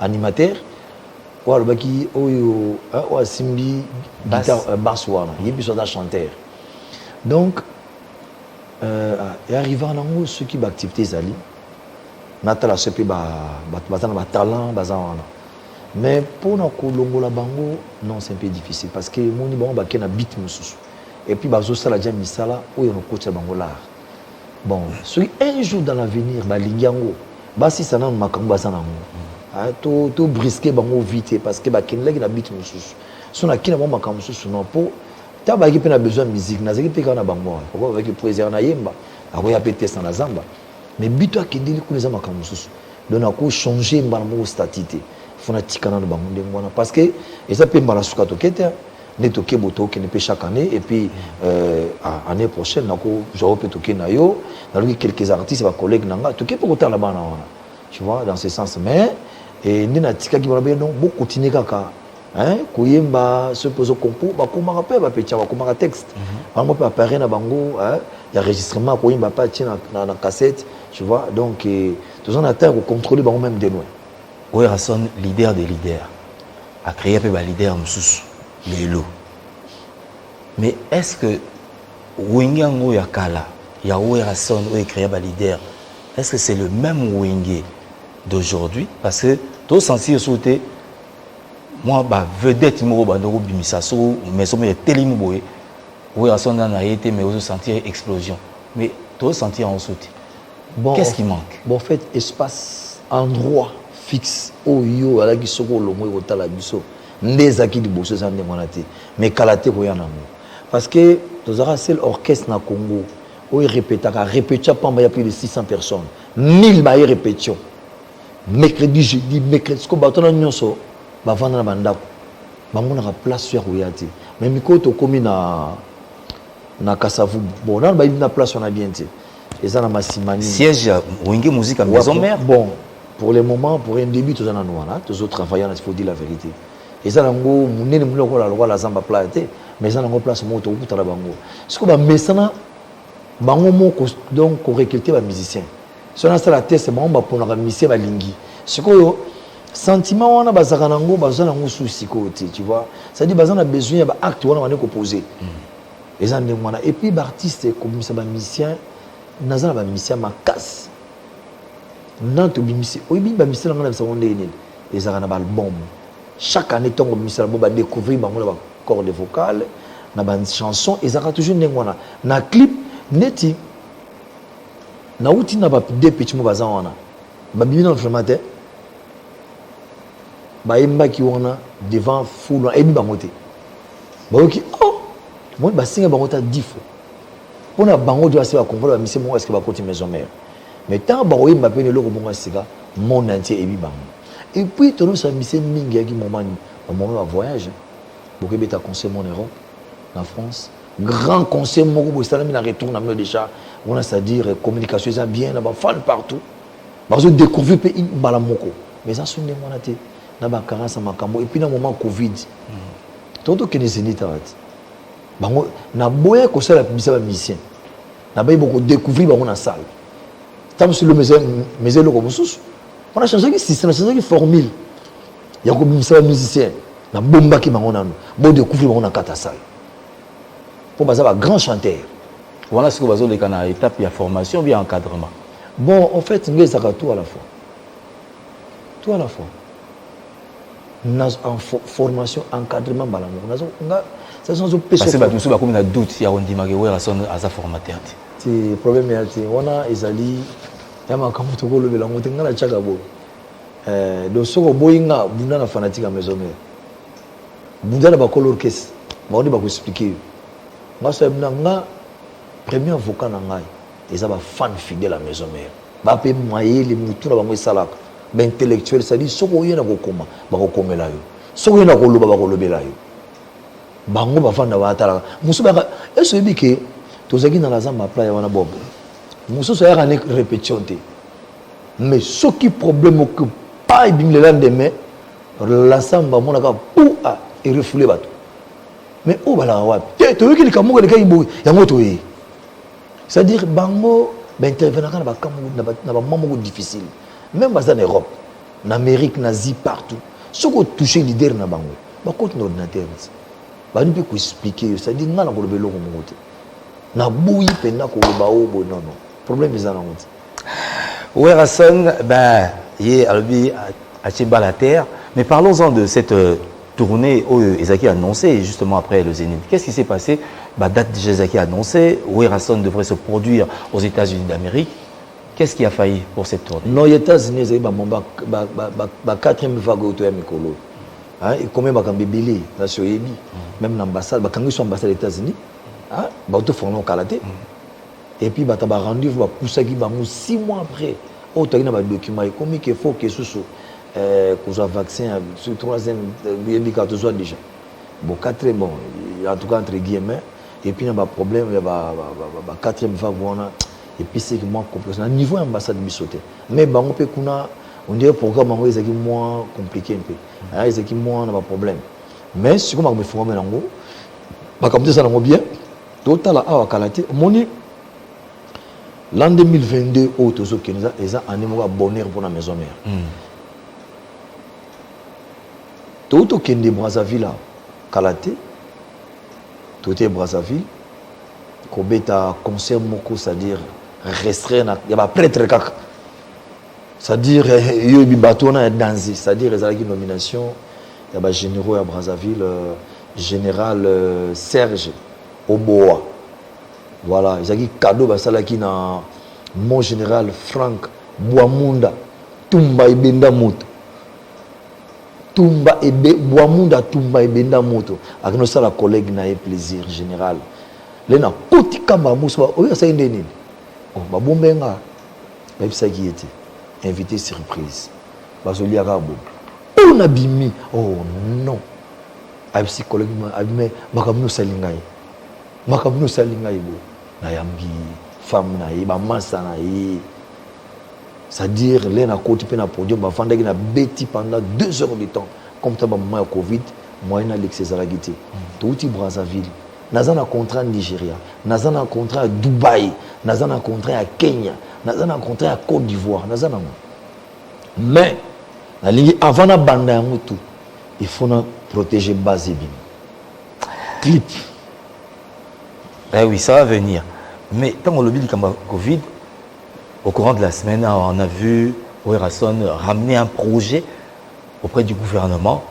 S2: animateur ou baki oyo o simbi guitare basse wana yebi so da chanteur donc et arrivant dans ceux qui activité zali natala sepe ba talent bazana mais pour na kolongola bango non c'est un peu difficile parce que moni bon ba kena beat mususu et puis bazo sala déjà misala oyo no coach bango là bon celui un jour dans l'avenir ba lingango ba si sana makambo bazana to brisquer bango vite parce que ba kenlek na beat mususu so na kina bomba ka mususu non pour ta ba ki pe na besoin de musique na zaki pe ka na bango pourquoi avec plaisir na yemba akoya pe test na zamba mais bito akendeli ku les amaka mususu donc ako changer mbango statité fona tikana na bango ndengwana parce que eza pe mbala suka to kete ne to keboto ke ne pe chaque année et puis année prochaine nako jo pe to ke na yo na quelques artistes ba collègues nanga to ke pe ko tala bana wana tu vois dans ce sens mais et nina tika ki bana donc beaucoup continuer kaka hein koyemba se poser compo ba komaka pe ba pecha ba komaka texte bango pe apparaître na bango hein il y a enregistrement koyemba pa tina na cassette tu vois donc tous on atteint au contrôler bango même de loin.
S1: Werason leader des leaders a créé pe ba leader msusu lelo mais est-ce que wingango ya kala ya Werason ou créé ba leader est-ce que c'est le même wingé d'aujourd'hui parce que tout senti sauter moi bah vedette mo ba ndoko bimisa so mais so me telimu boye oui à son a été mais aussi sentir explosion mais toi sentir en saute
S2: bon
S1: qu'est-ce qui manque
S2: bon en fait espace endroit fixe oyo ala kisoko lo mo otala biso ndeza ki diboso za ndemona te mais kalaté ko yana mo parce que tozara seul orchestre na Congo oyo répéta pamba ya plus de 600 personnes 1000 ba répétition mercredi jeudi mercredi ko batona nyonso ba vanda na bandako bango na place ya koyati mais mikoto komi na Kasavu bon na ba na place on a bien dit eza na masimani
S1: siège Wenge Musique à Maison Mère
S2: bon pour le moment pour un début tous en noana tous autres travailleurs il faut dire la vérité eza nango munene muloko la loi la zamba plate mais eza nango place moto okutala bango siko ba mesana bango moko donc ko recruter ba musicien so na sala test bango ba pona ba musicien ba lingi siko sentiment wana bazaka nango bazana nango souci côté tu vois ça dit bazana besoin ya ba acte wana wana ko poser eza ndemwana et puis ba artiste comme ça ba musicien nazala ba musicien makasi nanto bimisi oyibi ba musicien ngana bisa wonde nini ezaka na ba album chaque année tongo musicien ba découvrir bango ba cordes vocales na ba chanson ezaka toujours ndengwana na clip neti na uti na ba deux petits mots bazan wana ba bimi na filmate ba imba ki wana devant foule et bi bango te ba oki oh moi ba singa bango ta 10 fois pona bango doit se ba comprendre ba musicien mo est-ce que ba côté Maison Mère mais tant ba oyi mba pe ne loko bongo sika monde entier et bi bango et puis tono sa musicien mingi ya ki moment va voyage beaucoup beta concert en Europe en France grand concert moko bo salami na retour na déjà on a c'est-à-dire communication ça bien na ba fan partout ba zo découvrir pe bala moko mais ça sonne mona te na ba karasa makambo et puis na moment Covid toto ke nezeni tawati bango na boye ko sala bisa ba musicien na ba beaucoup découvrir bango na salle tam sur le mais le comme sous on a changé le système on a changé la formule ya ko bisa ba musicien na bomba ki bango nanu bo découvrir bango na kata salle pour baza ba grand chanteur
S1: voilà ce que bazo le kana étape ya formation bien encadrement
S2: bon en fait ngé ça tout à la fois en formation encadrement balango nazo nga ça sont
S1: parce que ba tous ba comme na doute ya ondima ke wera son asa formateur
S2: ti problème ya ti wana ezali ya makambo to ko lobela ngote ngala chaka bo do soko boyinga bunda na fanatique à Maison Mère bunda na ba color orchestre ba on ba ko expliquer nga so nga premier avocat na ngai eza ba fan fidèle à Maison Mère ba pe mayele mutu na bango salaka ba intellectuel ça dit soko yena ko koma ba ko komela yo soko yena ko loba ba ko lobela yo bango ba fanda ba tala musu ba eso ebike tozaki na la zamba playa wana bobo musu so ya ne répétition te mais ce qui problème que pas ibim le lendemain la samba mona ka pou a et refoulé bato mais o bala wapi to yoki likambo ke likambo ya moto yi c'est-à-dire bango ba intervenant na ba kambo na ba maman difficile même en Europe en Amérique nazi partout ce qu'on touché leader na bango ba compte na ordinateur ba ni peut expliquer c'est-à-dire ngana ko lobelo ko moto na bouyi pena ko ba o bo non problème est en route
S1: Werason ben yé albi a Chimba la terre mais parlons-en de cette tournée où Ezaki a annoncé justement après le Zénith. Qu'est-ce qui s'est passé? Date déjà Ezaki a annoncé, Werason devrait se produire aux États-Unis d'Amérique. Qu'est-ce qui a failli pour cette tournée?
S2: Non, les États-Unis, c'est la quatrième vague autour de Mikolo. Et combien de bébés, même l'ambassade, quand ils sont ambassade des États-Unis, ils ont fait un kalaté. Et puis, ils ont rendu pour ça qui va 6 mois après. Ils ont des documents, il faut que ce soit un vaccin, sur 3e, il y a déjà. Bon, 4e, bon, en tout cas, entre guillemets. Et puis, il y a un problème, il y a la 4e vague. Et puis c'est moins complexe. À niveau ambassade bisoté. Mais bah on peut on dirait programme en est moins compliqué un peu. C'est qui moins n'a pas problème. Mais si comme on me former en gros, bah comme ça on bien. Total à qualité. Moni l'an 2022 autres autres qui nous a ils a animé bonheur pour la Maison Mère. Tout au Kende Brazzaville qualité. Tout est Brazzaville. Kobeta concert moko c'est-à-dire restreint il y a prêtre kaka c'est-à-dire yo bi bato na danser c'est-à-dire ils ont une nomination Il y a généraux à Brazzaville, général Serge Oboa. Voilà, il y a un cadeau qui na mon général Franck Boamunda Tumba Ibenda Moto. Tumba Ebe Boamunda Tumba Ibenda Moto. Avec nos la collègue na plaisir général. Lena koti kamba muso oyo sa indeni. Oh ba bombenga. Ba bisa qui était invité surprise. Bazoli akabo. On a bimi. Oh non. A psychologue abime makamno salingai. Makamno salingai bo. Na yambi femme na yi ba massa na yi. C'est-à-dire lena koti pe na podium ba vandaki na beti pendant 2 heures de temps. Comme ça ba moment Covid, moi na l'excès à la guité. Touti Brazzaville. Naza na contrat Nigeria, naza na contrat Dubaï, naza na contrat à Kenya, naza na contrat à Côte d'Ivoire, naza na. Mais na ligne avant na banda ya mutu, il faut na protéger Bazibim. Clip.
S1: Eh oui, ça va venir. Mais tant qu'on le dit comme Covid, au courant de la semaine, on a vu Ouerason ramener un projet auprès du gouvernement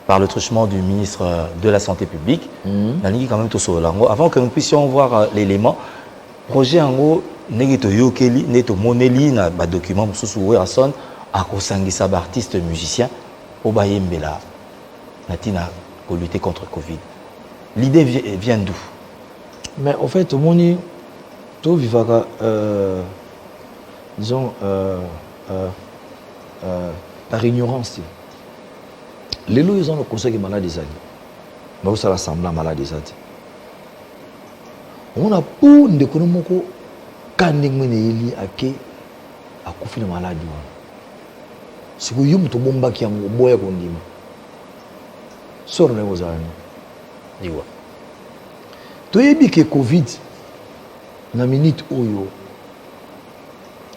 S1: par le truchement du ministre de la Santé publique. Quand même tout sur l'ango. Avant que nous puissions voir l'élément, projet en gros, neto yokeli, neto moneli na ba document mususu Ouerason a kosangisa ba artiste musicien au bayembela natina pour lutter contre Covid. L'idée vient d'où?
S2: Mais en fait, au monde tout vivaka disons par ignorance. Les lois ils ont le conseil de malade des années. Mais ça ressemble à malade des années. On a pour de konomoko kandengmene ili ake akufi na maladi wa. Siku yumu to bomba ki yango boya kondima. Soro na wozani. Diwa. To yebi ke Covid na minute oyo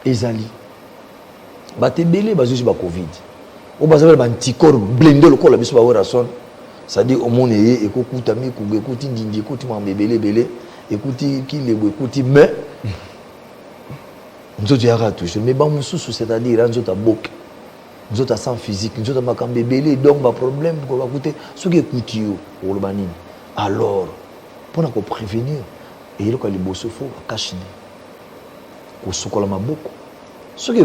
S2: ezali. Batebele bazuzi ba Covid. On va avoir un anticorps blindé le corps la biso ba Ouerason. C'est-à-dire au monde et écoute mi ku écoute ndindi écoute mambebele belé écoute qui le écoute mais nous autres yara touche mais ba mususu c'est-à-dire nous autres bok nous autres sans physique nous autres makambebele donc ba problème ko ba écouter ce qui écoute yo pour le banine alors pour nous prévenir et il ko liboso fo cacher ko sokola maboko ce qui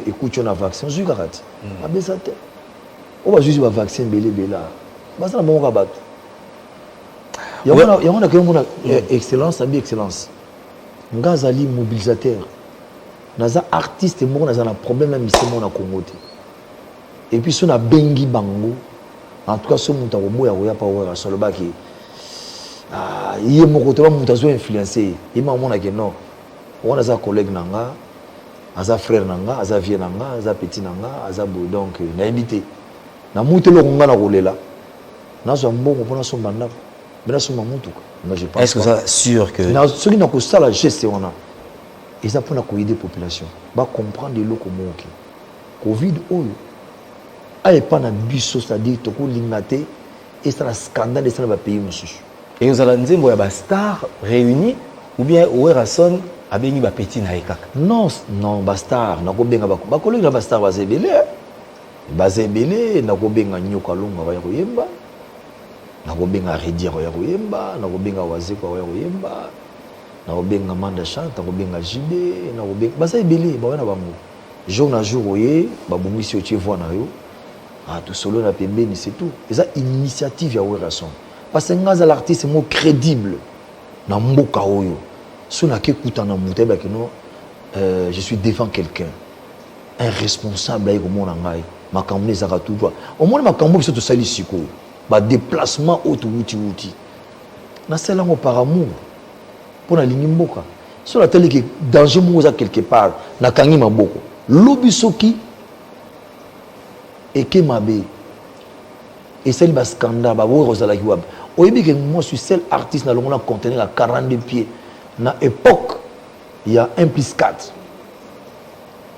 S2: écoute na vaccin je garate abesate on va juste va vaccin belé bela basa na monga bato ya on a que mon excellence abi excellence ngazali mobilisateur naza artiste mo naza na problème na misemo na Congo te et puis son a bengi bango en tout cas ce muta ko boya ko ya pa wa solo baki yé moko to muta zo influencer et ma mona que non on a za collègue nanga aza frère nanga aza vieux nanga aza petit nanga aza bo donc na invité na mutu lo ngana kolela na zo mbongo pona so banda bena so mamutu moi je pense
S1: est-ce que ça sûr que
S2: na ce qui na ko sala geste on a et ça pour na ko aider population ba comprendre le ko moki Covid oyo ay pas na biso c'est-à-dire to ko lingate et ça scandale ça na pays mususu
S1: et vous allez nzembo ya ba star réunis ou bien Ouerason abengi ba petit na ekaka
S2: non non ba star na ko benga ba collègue na ba star bazebele na ko benga nyoka longa ya ko yemba na ko benga redia ya ko yemba na ko benga wazeko ya ko yemba na ko benga manda chante na ko benga jibe na ko benga bazebele ba wana bango jour na jour oye ba bongisi o tievo na yo tout solo na pembeni c'est tout et ça initiative ya Ouerason parce que ngaza l'artiste mo crédible na mboka oyo so na ke kutana muteba que non je suis devant quelqu'un un responsable ay ko mona ngai makambo ezaka tout droit au moins makambo biso to sali siko ba déplacement auto wuti na sala ngo par amour pour na lingi mboka so la tele que danger mo za quelque part na kangi maboko lobi soki et que mabe et celle ba scandale ba wo rozala ki wab oyebi que moi je suis seul artiste na longo na contenir à 42 pieds na époque il y a 1 + 4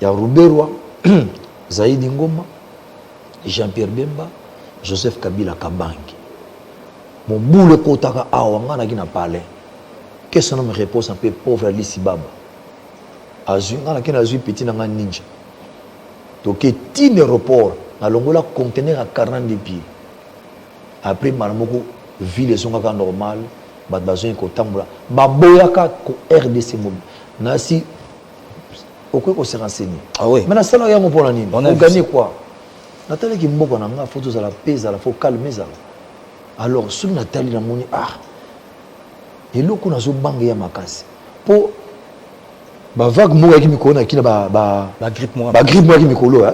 S2: il y a Ruberwa Zaidi Ngoma Jean-Pierre Bemba Joseph Kabila Kabangi mon boule kotaka awanga na kina palais qu'est-ce que me réponse un peu pauvre Alice Baba azunga na kina azui petit na ninja donc tin aéroport alongola conteneur à 40 pieds. Après malamoko ville ezongaka normal bat besoin ko tambola baboyaka ko RDC mobile nasi okwe ko se renseigner.
S1: Ah oui.
S2: Mais na sala ya mo pona nini
S1: on a
S2: gagné quoi natali ki mboko na nga faut la pesa la faut calmer ça alors sur natali na moni eloko nazo banga ya makasi po ba vague mo ya ki mikolo na kina ba
S1: grippe mo
S2: ki mikolo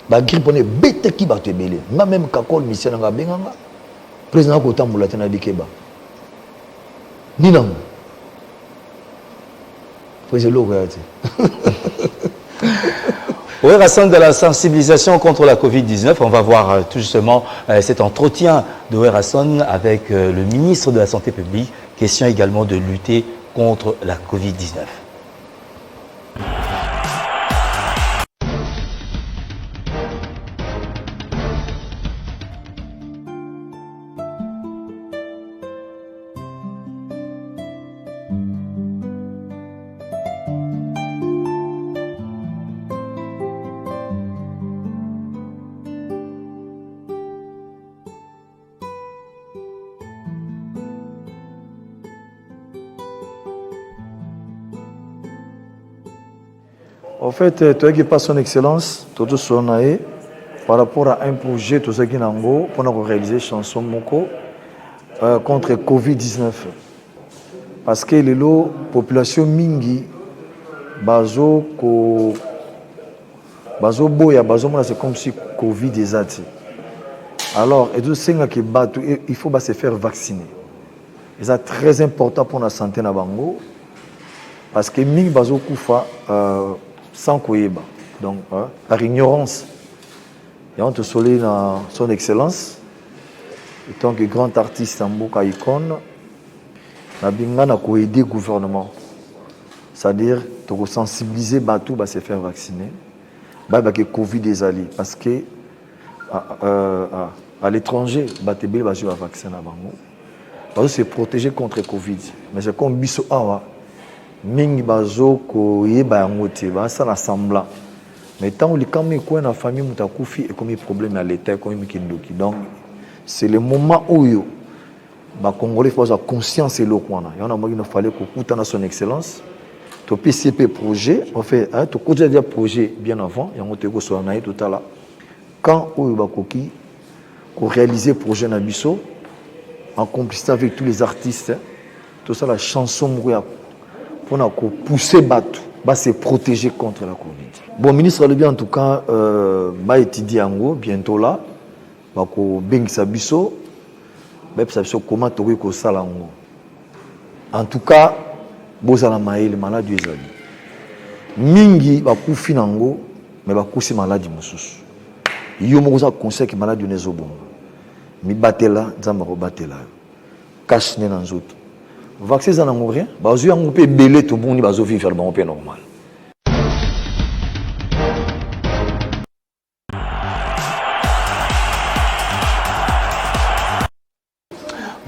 S2: ba grippe on est bête ki ba te belé nga même kakol mission nga benganga président ko tambola tena bikeba ni nango président lo yati
S1: Oui, Hassan, de la sensibilisation contre la Covid-19, on va voir tout justement cet entretien de Hassan avec le ministre de la Santé publique. Question également de lutter contre la Covid-19.
S2: En fait, toi qui passe son excellence, tout son aïe, par rapport à un projet, tout ça qui n'ango, pour réaliser chanson moko contre Covid-19. Parce que les population mingi, bazo boya, bazo c'est comme si Covid est zati. Alors, et tout ça qui bat, il faut se faire vacciner. Et c'est très important pour la santé na bango, parce que mingi bazo koufa. Sans koyeba, donc par ignorance. Et on te solide dans son excellence, en tant que grand artiste en Mboka icône, na binga na ko aider gouvernement. C'est-à-dire to sensibiliser batou ba se faire vacciner, ba que Covid des alliés parce que à l'étranger ba te bel ba jouer vaccin na bango. Parce que se protéger contre Covid. Mais c'est comme biso awa mingi bazo ko yeba ngote ba ça semblant mais tant que quand il y a famille mutakufi et comme problème à l'état comme kindoki donc c'est le moment où yo ba congolais faut avoir conscience et le kwana y en a moi il fallait que kutana son excellence to PCP projet on fait hein to déjà des projet bien avant y a ngote ko so na tout à là quand où ba koki ko réaliser projet na biso en complicité avec tous les artistes tout ça la chanson mouya pour pousser Batou, se protéger contre la Covid. Bon, ministre le bien en tout cas, va étudier en gros, bientôt là, va bengisa biso, comment tu veux ça là en tout cas, bozala maïl maladie ezali. Mingi va koufi nango, mais va kousi maladie mususu. Yo moza conseil que maladie nezo bon. Mi batela, nzamba ko batela. Cache ne nanzoto. Vaccin ça n'a rien. Bazo on peut belé tout bon ni bazo vivre bon peu normal.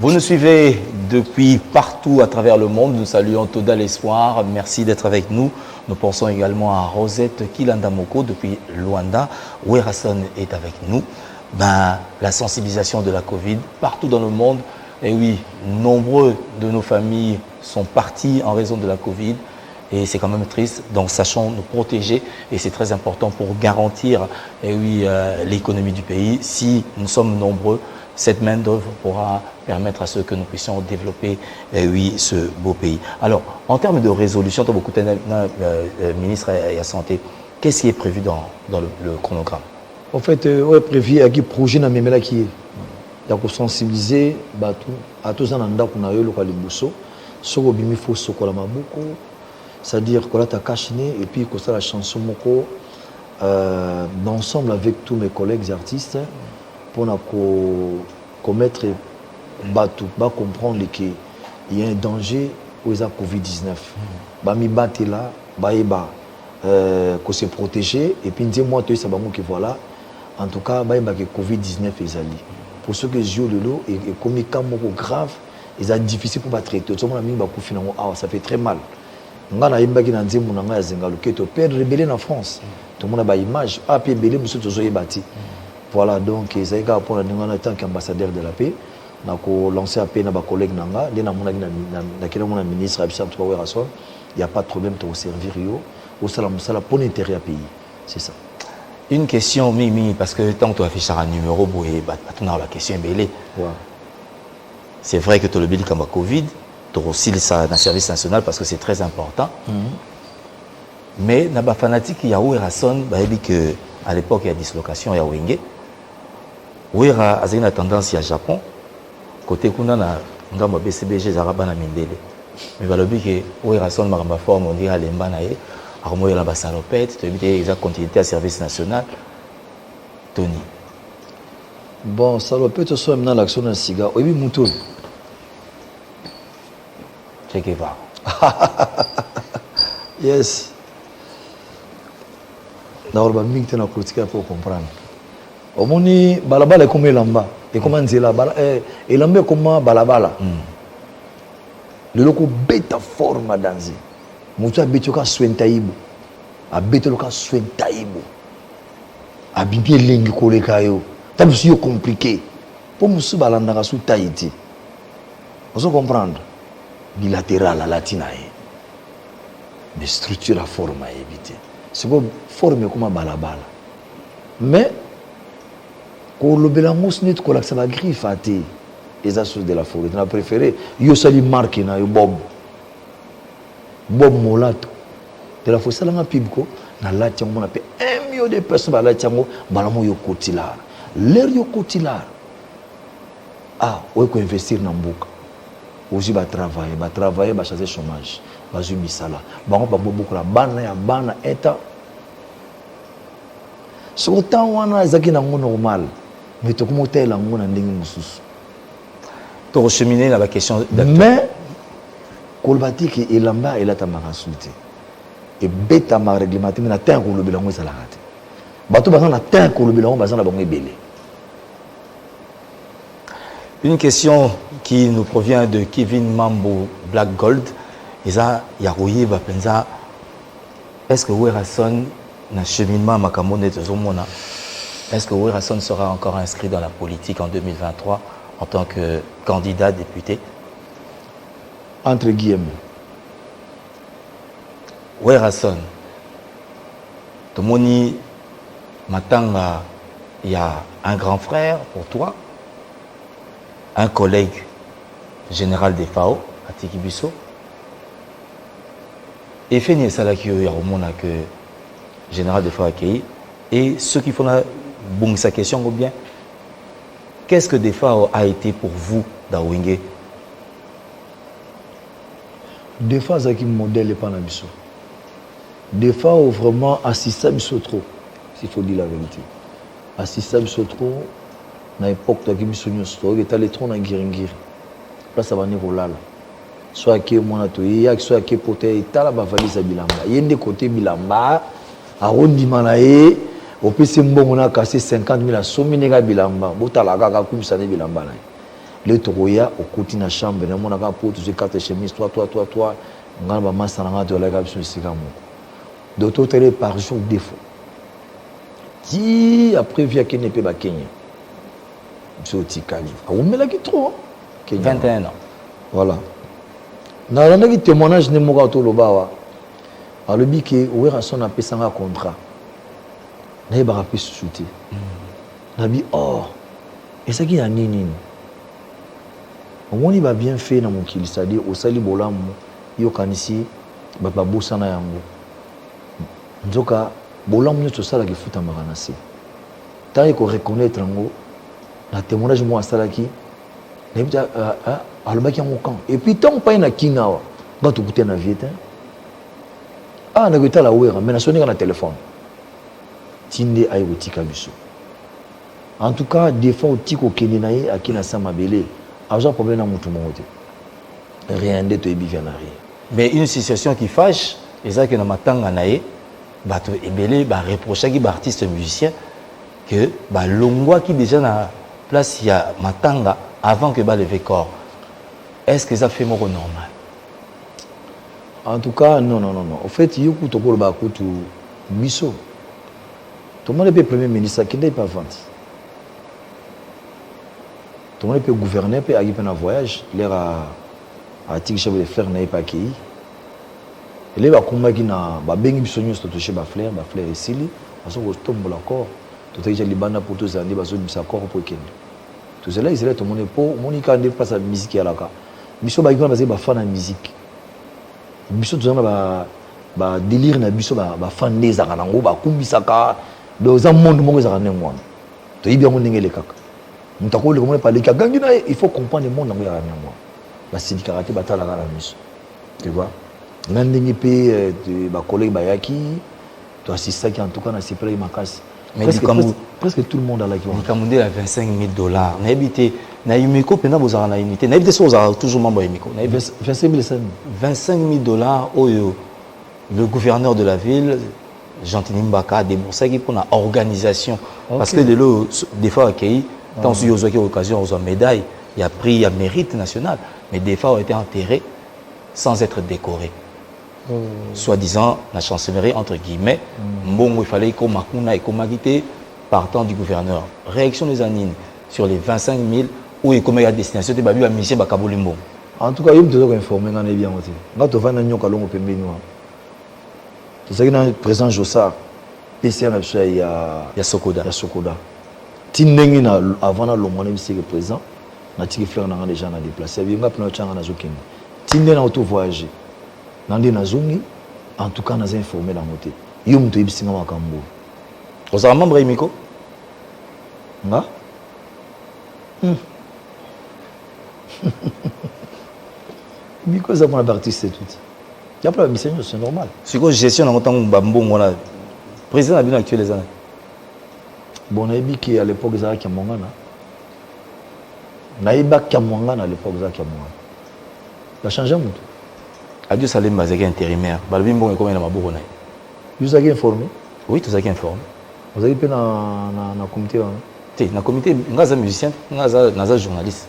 S1: Vous nous suivez depuis partout à travers le monde. Nous saluons Total Espoir. Merci d'être avec nous. Nous pensons également à Rosette Kilandamoko depuis Luanda. Hassan est avec nous. La sensibilisation de la Covid partout dans le monde. Et oui, nombreux de nos familles sont partis en raison de la Covid et c'est quand même triste. Donc sachons nous protéger et c'est très important pour garantir l'économie du pays. Si nous sommes nombreux, cette main-d'œuvre pourra permettre à ceux que nous puissions développer ce beau pays. Alors, en termes de résolution, beaucoup de ministre de la Santé, qu'est-ce qui est prévu dans le chronogramme?
S2: En fait, on est prévu à qui projet dans Memela qui est. Il faut sensibiliser à tous les gens qui ont eu le Kalibuso. Il faut se faire beaucoup. C'est-à-dire qu'on a cachiné et puis qu'on a la chanson moko ensemble avec tous mes collègues artistes pour commettre Batou, comprendre qu'il y a un danger aux Covid-19. Mi batté là, qu'on se protéger et puis dis-moi tu sais que voilà en tout cas que Covid-19 est allé. Pour ceux qui jouent de l'eau et comme il est grave, c'est difficile pour traiter. Tout le monde ça fait très mal. On a une bague dans le monde qui est perdre rebelle en France. Tout le monde a une image. Ah, puis rebelle, monsieur Tozo est bâti. Voilà, donc c'est un pour en tant qu'ambassadeur de la paix. Nous lancé un peu nos collègues nanga, les na ministre Abissam Touawerasson, il n'y a pas de problème de servir au salam pour l'intérêt du pays. C'est ça.
S1: Une question, Mimi, parce que tant que tu affiches un numéro, tu as la question belée. C'est vrai que tu as le bilan comme Covid, tu as aussi le service national parce que c'est très important. Mais dans les fanatiques, il y a Ouerasson, à l'époque, il y a dislocation, il y a Wenge. Ouera a une tendance au Japon. Côté kuna na ngamba BCBG zaraba na mindele. Mais balobi que Ouerasson maramba forme on dirait lemba na ye. Akomoyo la basalopette, tu éviter exact continuité à service national. Tony.
S2: Bon, salopette soit maintenant l'action d'un cigare. Oui, mouton.
S1: Che Guevara.
S2: Yes. D'abord, bah, mink tena critiquer pour comprendre. Au moni balabala comme elamba et comment nzela bala elamba comme balabala. Le loco beta forma danser. Mutu abetoka swentaibu. Abetoka swentaibu. Abibi lingi koleka yo. Tabu si yo compliqué. Pour musu balanda ka sous Tahiti. Vous comprendre? Bilatéral à latinae. Mais structure à forme à éviter. C'est comme forme comme balabala. Mais quand le belamos net quand ça va griffer les assos de la forêt, on a préféré yo sali marque na yo Bob Molato de la forêt ça l'a pibko na la tiango na pe 1 million de personnes ba la tiango balamo yo kotilar l'air yo kotilar ouais ko investir na mboka aussi ba travailler ba changer chômage ba zu misala bango ba beaucoup la bana eta so temps wana zaki na normal mais tu comment t'es là on a ndenge mususu
S1: pour cheminer dans la question
S2: mais kolbati ki elamba elata makasuti et beta ma réglementé mais na temps ko lobela ngo sala ngate bato bazana na temps ko lobela ngo bazana bango ebele.
S1: Une question qui nous provient de Kevin Mambo Black Gold. Isa yarouye va pensa est-ce que Ouerasson na cheminement makamone tozomona est-ce que Ouerasson sera encore inscrit dans la politique en 2023 en tant que candidat député?
S2: Entre guillemets.
S1: Ouerasson, Tomoni Matanga, il y a un grand frère pour toi, un collègue général des FAO, à Tikibiso, et Feni Salaki Yaromona que général des FAO accueilli, et ceux qui font la bon sa question ou bien, qu'est-ce que des FAO a été pour vous dans Wenge?
S2: Des fois, c'est un modèle et pas un biso. Des fois, vraiment assisté à biso trop, s'il faut dire la vérité. Assisté à biso trop, à l'époque, tu as vu biso nyosto, et tu as les trons à Giringiri. Là, ça va venir au lala. Soit qui est mon atoye, soit qui est poté, et tu as la valise à Bilamba. Il y a des côtés Bilamba, à Rondimanae, au PC Mbon, on a cassé 50 000 à Sominega Bilamba. Botalaga, comme ça, Bilamba. Le Togoya, au côté de la chambre, on a pour tous les quatre chemises, toi, on a un master de la gamme sur le Sigamo. D'autres télé par jour, défaut. Qui après via Kenya Peba Kenya? Monsieur Tikali. On met là qui trop.
S1: 21 ans.
S2: Voilà. Dans le témoignage de Mogato Lobawa, à le bique, Ouerasson a payé un contrat. Il a pas pu se shooter. Il a dit, oh, et ça qui a nini. On va bien fait dans mon kill, c'est-à-dire au sali bolam, yo kanisi, baba bosana yango. Nzoka bolam nyo to sala ki futa maranasi. Tant qu'on reconnaître yango, la témoignage moi sala ki, nebita alobaki ya mon camp. Et puis tant pas na kingawa, ba to kuté na viete. Na gota la wera, mais na sonné na téléphone. Tinde ay wotika biso. En tout cas, des fois otiko keninaye akina samabele. J'ai un problème dans mon tout le monde. Rien de tout est bien arrivé.
S1: Mais une situation qui fâche, c'est ça que dans ma tanga naé, bato ebele ba reprocher qui artiste musicien que ba longwa qui déjà na place il y a matanga avant que ba lever corps. Est-ce que ça fait mon normal?
S2: En tout cas, non. En fait, il y a beaucoup de biso. Tout le monde est premier ministre qui n'est pas vente. tout le monde peut gouverner, peut aller un voyage. L'air à tirer chef de fleurs n'est pas accueilli. Et là, combat qui n'a pas bien eu besoin de toucher ma fleur ici, parce que tombe l'accord. Tout est déjà libanais pour tous les années, parce que c'est accord pour qu'il. Tout cela, il est tout le monde pour Monica ne passe la musique à la ca. Biso ba ikona parce que ba fan de musique. Biso tout ça ba délire na biso ba fan des akanango ba kumbisaka dans un monde mo ezaka nengwana. To yibi yango ndenge lekaka. Mutako le comment parler ka gangina il faut comprendre le monde ngo ya nengwana. Ba sidika raté ba tala la miso. Tu vois? Nandingi pe ba collègue ba yaki to assista qui en tout cas na sipre makasi.
S1: Mais
S2: presque tout le monde a la qui va.
S1: Kamundé à $25,000. N'habité na Yumiko pena bozara na unité. N'habité so bozara toujours membre Yumiko. $25,000 oyo le gouverneur de la ville Jean-Tini Mbaka a déboursé pour la organisation parce que des fois accueilli tant sur eu occasion aux médailles, il y a prix, il y a mérite national, mais des fois ont été enterrés sans être décorés. Soi-disant la chancellerie entre guillemets, bon il fallait qu'on makuna et qu'on magité partant du gouverneur. Réaction des Anines sur les 25,000 où il y a destination de babu à Michel Bakabolimbo.
S2: En tout cas, il me informé on est bien aussi. Quand tu vas dans Nyoka longo pembe noa. Tu sais que dans le président Jossard, PC il y a
S1: Sokoda.
S2: Tindengi na avant na lomone monsieur le président, na tiki fleur na déjà na déplacer. Bien ngapna changa na zokende. Tinde na auto voyager. Nandi na zungi, en tout cas nous informé dans moté. Yo mto ibisinga makambo.
S1: Oza membre Yimiko?
S2: Nga? Miko ça pour la artiste tout. Il y a pas de mission, c'est normal.
S1: C'est quoi gestion dans temps bambongo là. Président a bien actuel les années.
S2: Bon, on a dit qu'à l'époque ça qui mongana. Naïba qui mongana à l'époque ça qui mongana. Ça change tout.
S1: Adieu Salem Bazaki intérimaire. Balbim bon comment il a maboko na.
S2: Vous avez informé?
S1: Oui, tout ça qui informé.
S2: Vous avez pas na comité là.
S1: Té na comité ngaza musicien, ngaza journaliste.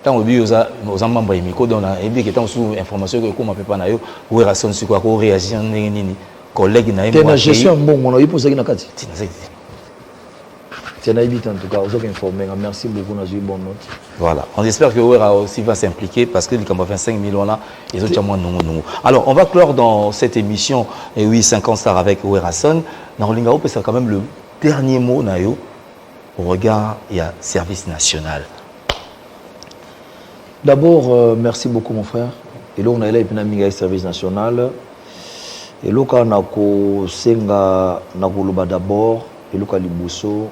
S1: Tant au but aux membres Yimiko donc na ebi que tant sous information que comment peut pas na yo ou rason sur quoi ko réagir nini collègue na
S2: moi. Té na gestion bon on a eu pour ça qui na kati.
S1: Té na ça.
S2: Té na en tout cas, vous avez informé. Merci beaucoup na eu bonne note.
S1: Voilà, on espère que Ouera aussi va s'impliquer parce que les 25,000 là, les autres moins non. Alors, on va clore dans cette émission et oui 50 stars avec Ouera Son. Dans Lingao, c'est quand même le dernier mot nayo au regard il y a service national.
S2: D'abord, merci beaucoup mon frère. Et là on a là et service national. Et là on a ko senga na koloba d'abord et là liboso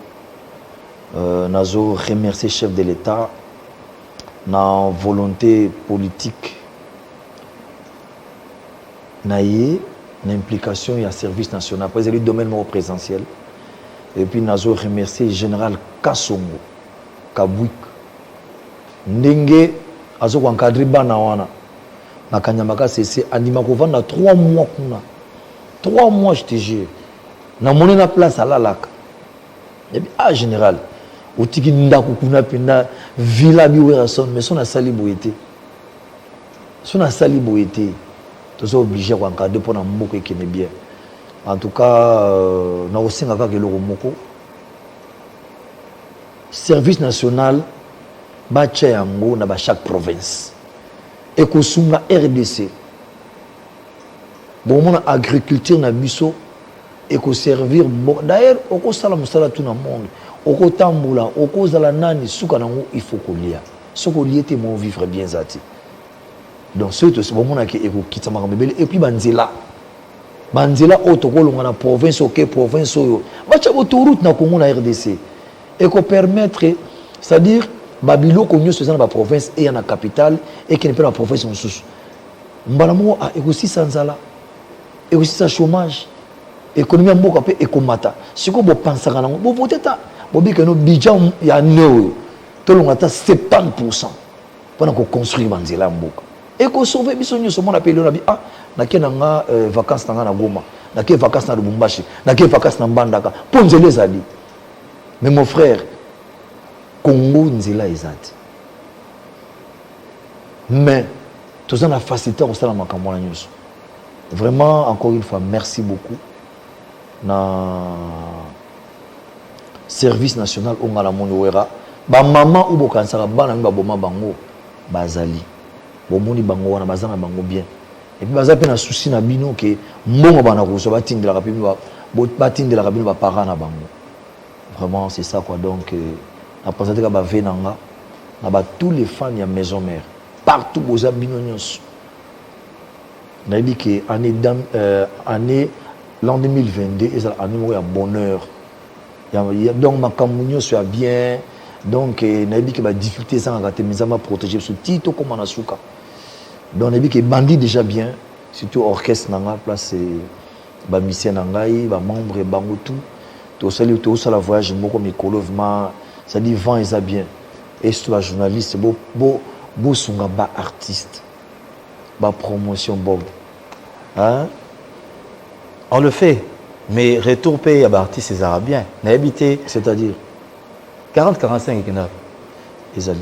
S2: nazo remercier chef de l'État na volonté politique naie na implication et à service national parce que le domaine présentiel et puis nazo remercier général Kassongo Kabwik ndenge azo encadrer bana wana na kanyamaka cc andima ko vanda 3 mois kuna 3 mois je te jure na moni na place à la lac et puis ah général otiki ndako kuna penda villa bi Ouera Son mais son a sali boyete tous obligé ko encadrer pour na mboko ekene bien en tout cas na osenga ka keloko moko service national bacha yango na ba chaque province et ko sunga RDC bon mon agriculture na biso et ko servir bon d'ailleurs oko sala musala tout na monde oko tambula oko zala nani suka nango il faut ko lia soko liete mo vivre bien zati donc c'est bon mon aki eko kitama mbele et puis banzela otokolonga na province OK province oyo bacha autoroute na Congo na RDC et ko permettre c'est-à-dire babilo konyo se dans la province et en la capitale et qui n'est pas la province en sous mbalamo a aussi sanzala et aussi sa chômage économie mboka pe ekomata siko bo pensaka nango bo peut-être bo bi que no budget ya neo to longa ta 70% pendant qu'on construit banzela mboka et ko sauver biso nyoso mona pe na bi ah na kenanga vacances na Goma na ke vacances na Lubumbashi na ke vacances na Mbandaka ponzele zali mais mon frère Congo nzela ezati mais tout ça la facilité au stade makambo na nyuso vraiment encore une fois merci beaucoup na service national ongala moni Ouera ba maman ou bokansaka bana ba boma bango bazali bomoni bango wana bazana bango bien et puis baza pe na souci na bino ke mbongo bana ko so batindela ka bino batindela ka bino ba parents na bango vraiment c'est ça quoi donc na présenté ka ba venanga na ba tous les fans ya maison mère partout boza bino nyonso na dit que année l'an 2022 est année ya bonheur donc ma camunio soit bien donc na dit que ba difficulté ça ngate mizama protéger ce titre comme na suka donc na dit que bandit déjà bien surtout orchestre nanga place ba musicien nangai ba membre bango tout tout ça la voyage moko mikolo vraiment ça dit vent et ça bien et surtout ba journaliste bo sunga ba artiste ba promotion bob hein
S1: on le fait mais retour payé à ba artiste c'est arabien na habité
S2: c'est-à-dire
S1: 40-45 et Ezali.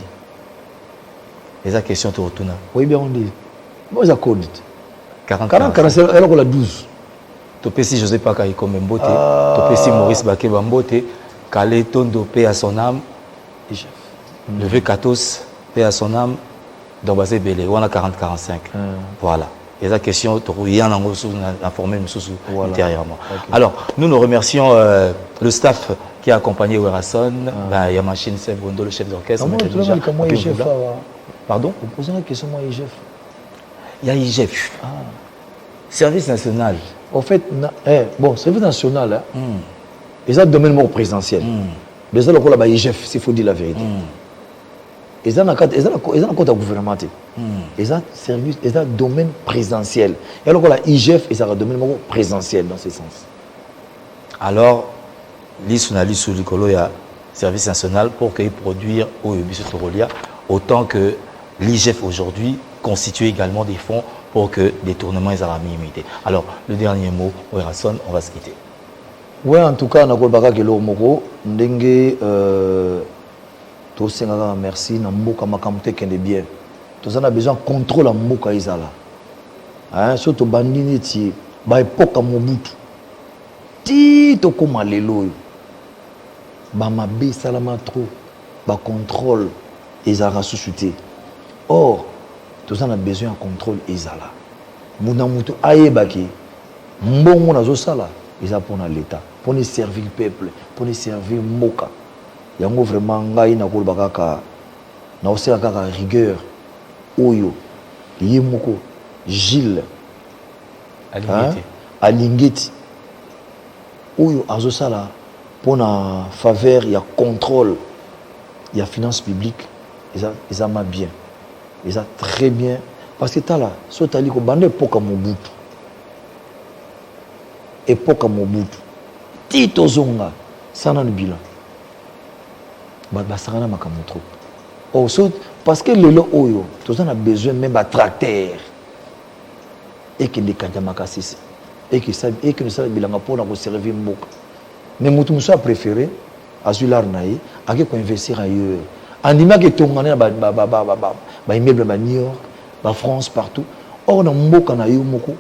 S1: Et la question te retourne.
S2: Oui, bien on dit. Moi, j'ai code.
S1: 40-45.
S2: Elle a 12.
S1: Topesi José Pakaï comme Mbote. Topesi Maurice Bakeba Mbote. Kalé Tondo, paix à son âme. Le V14, paix à son âme. Dans Basé Belé. On a 40-45. Voilà. Et la question, il y en a informé intérieurement. Okay. Alors, nous remercions le staff qui a accompagné Werason. Il y a Machine Sebondo, le chef d'orchestre. Pardon?
S2: Vous posez une question, moi, IGF.
S1: Il y a IGF. Service national.
S2: En fait, bon, service national, il y a un domaine mort présidentiel. Mais ça, là-bas, IGF, s'il faut dire la vérité. Ils ont un compte gouvernemental. Ils ont service, ils ont un domaine présidentiel. Et alors, la IGF, ils ont un domaine présidentiel dans ce sens.
S1: Alors, l'ISUNALI sous l'Icolo, il y a service national pour qu'ils produisent au Torolia, autant que l'IGF aujourd'hui constitue également des fonds pour que des tournements aient la minimité. Alors, le dernier mot, Werason, on va se quitter.
S2: Oui, en tout cas, on a dit que merci, na mboka makamute kende bien. Tous on a besoin de contrôle en mboka izala. Hein, surtout bandini ti ba époque Mobutu. Ti to koma lelo. Ba mabe salama trop. Ba contrôle ezala suscité. Or, tous on a besoin de contrôle izala. Muna mutu ayebaki mbongo nazo sala eza pour l'état, pour ne servir le peuple, pour ne servir mboka. Yango vraiment ngai na ko bakaka na osela kaka rigueur oyo yemoko Gilles Alingeti oyo azosala pona faveur ya contrôle ya finance publique ils ma bien ils très bien parce que tala so tali ko bande époque Mobutu Tito Zonga sana no bilan basakana makambo trop. Oh, parce que le oyo, tous on a besoin même d'un tracteur et que des kanjamakassis et que nous savons bilanga pour nous servir mboka. Mais mutu musa préféré azular naï a que investir ailleurs. Anima que tongana ba immeuble ba New York, ba France partout. Or na mboka na yo moko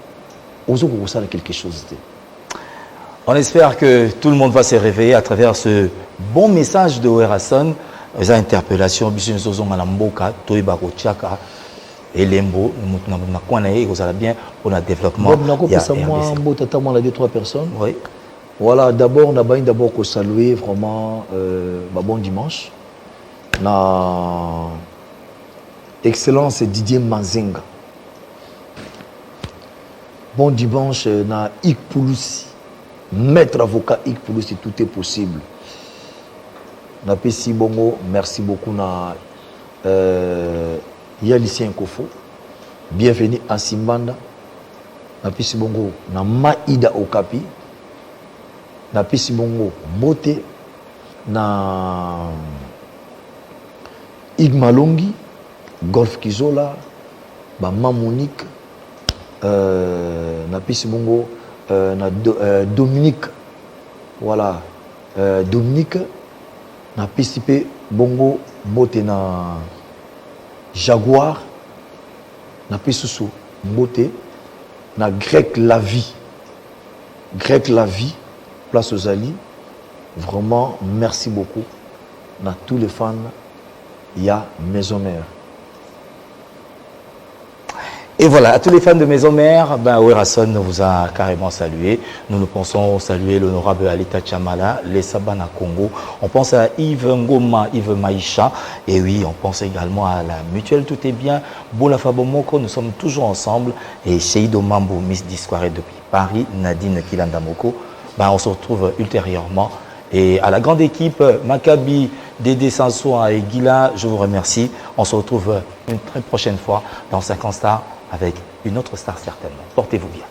S2: ozo ko sala quelque chose.
S1: On espère que tout le monde va se réveiller à travers ce bon message de Werason. Les interpellations, Elembo, bien pour le développement.
S2: Il y a 2-3 personnes.
S1: Oui.
S2: Voilà, d'abord, on a d'abord saluer vraiment bon dimanche. Na Excellence Didier Manzenga. Bon dimanche, na Ik Pouloussi. Maître avocat Ik Pouloussi, tout est possible. Napesi bongo, merci beaucoup na Yalicien Kofo. Bienvenue à Simbanda. Napesi bongo na Maïda Okapi. Napesi bongo Mote na Igmalongi, Golf Kizola, ba Monique, napesi bongo na Dominique, voilà, Dominique, na participé bongo mbote na Jaguar, na pesusu mbote na Grec la vie, place aux Ali, vraiment merci beaucoup. na tous les fans, il y a Maison Mère.
S1: Et voilà, à tous les fans de Maison Mère, Werrason vous a carrément salué. Nous pensons saluer l'honorable Alita Chamala, les Sabana Congo. On pense à Yves Ngoma, Yves Maïcha. Et oui, on pense également à la mutuelle Tout est bien. Bola Fabomoko, nous sommes toujours ensemble. Et Sheido Mambo, Miss Discoiré depuis Paris, Nadine Kilandamoko. On se retrouve ultérieurement. Et à la grande équipe, Maccabi, Dédé Sansoa et Guila, je vous remercie. On se retrouve une très prochaine fois dans 50 stars avec une autre star certainement. Portez-vous bien.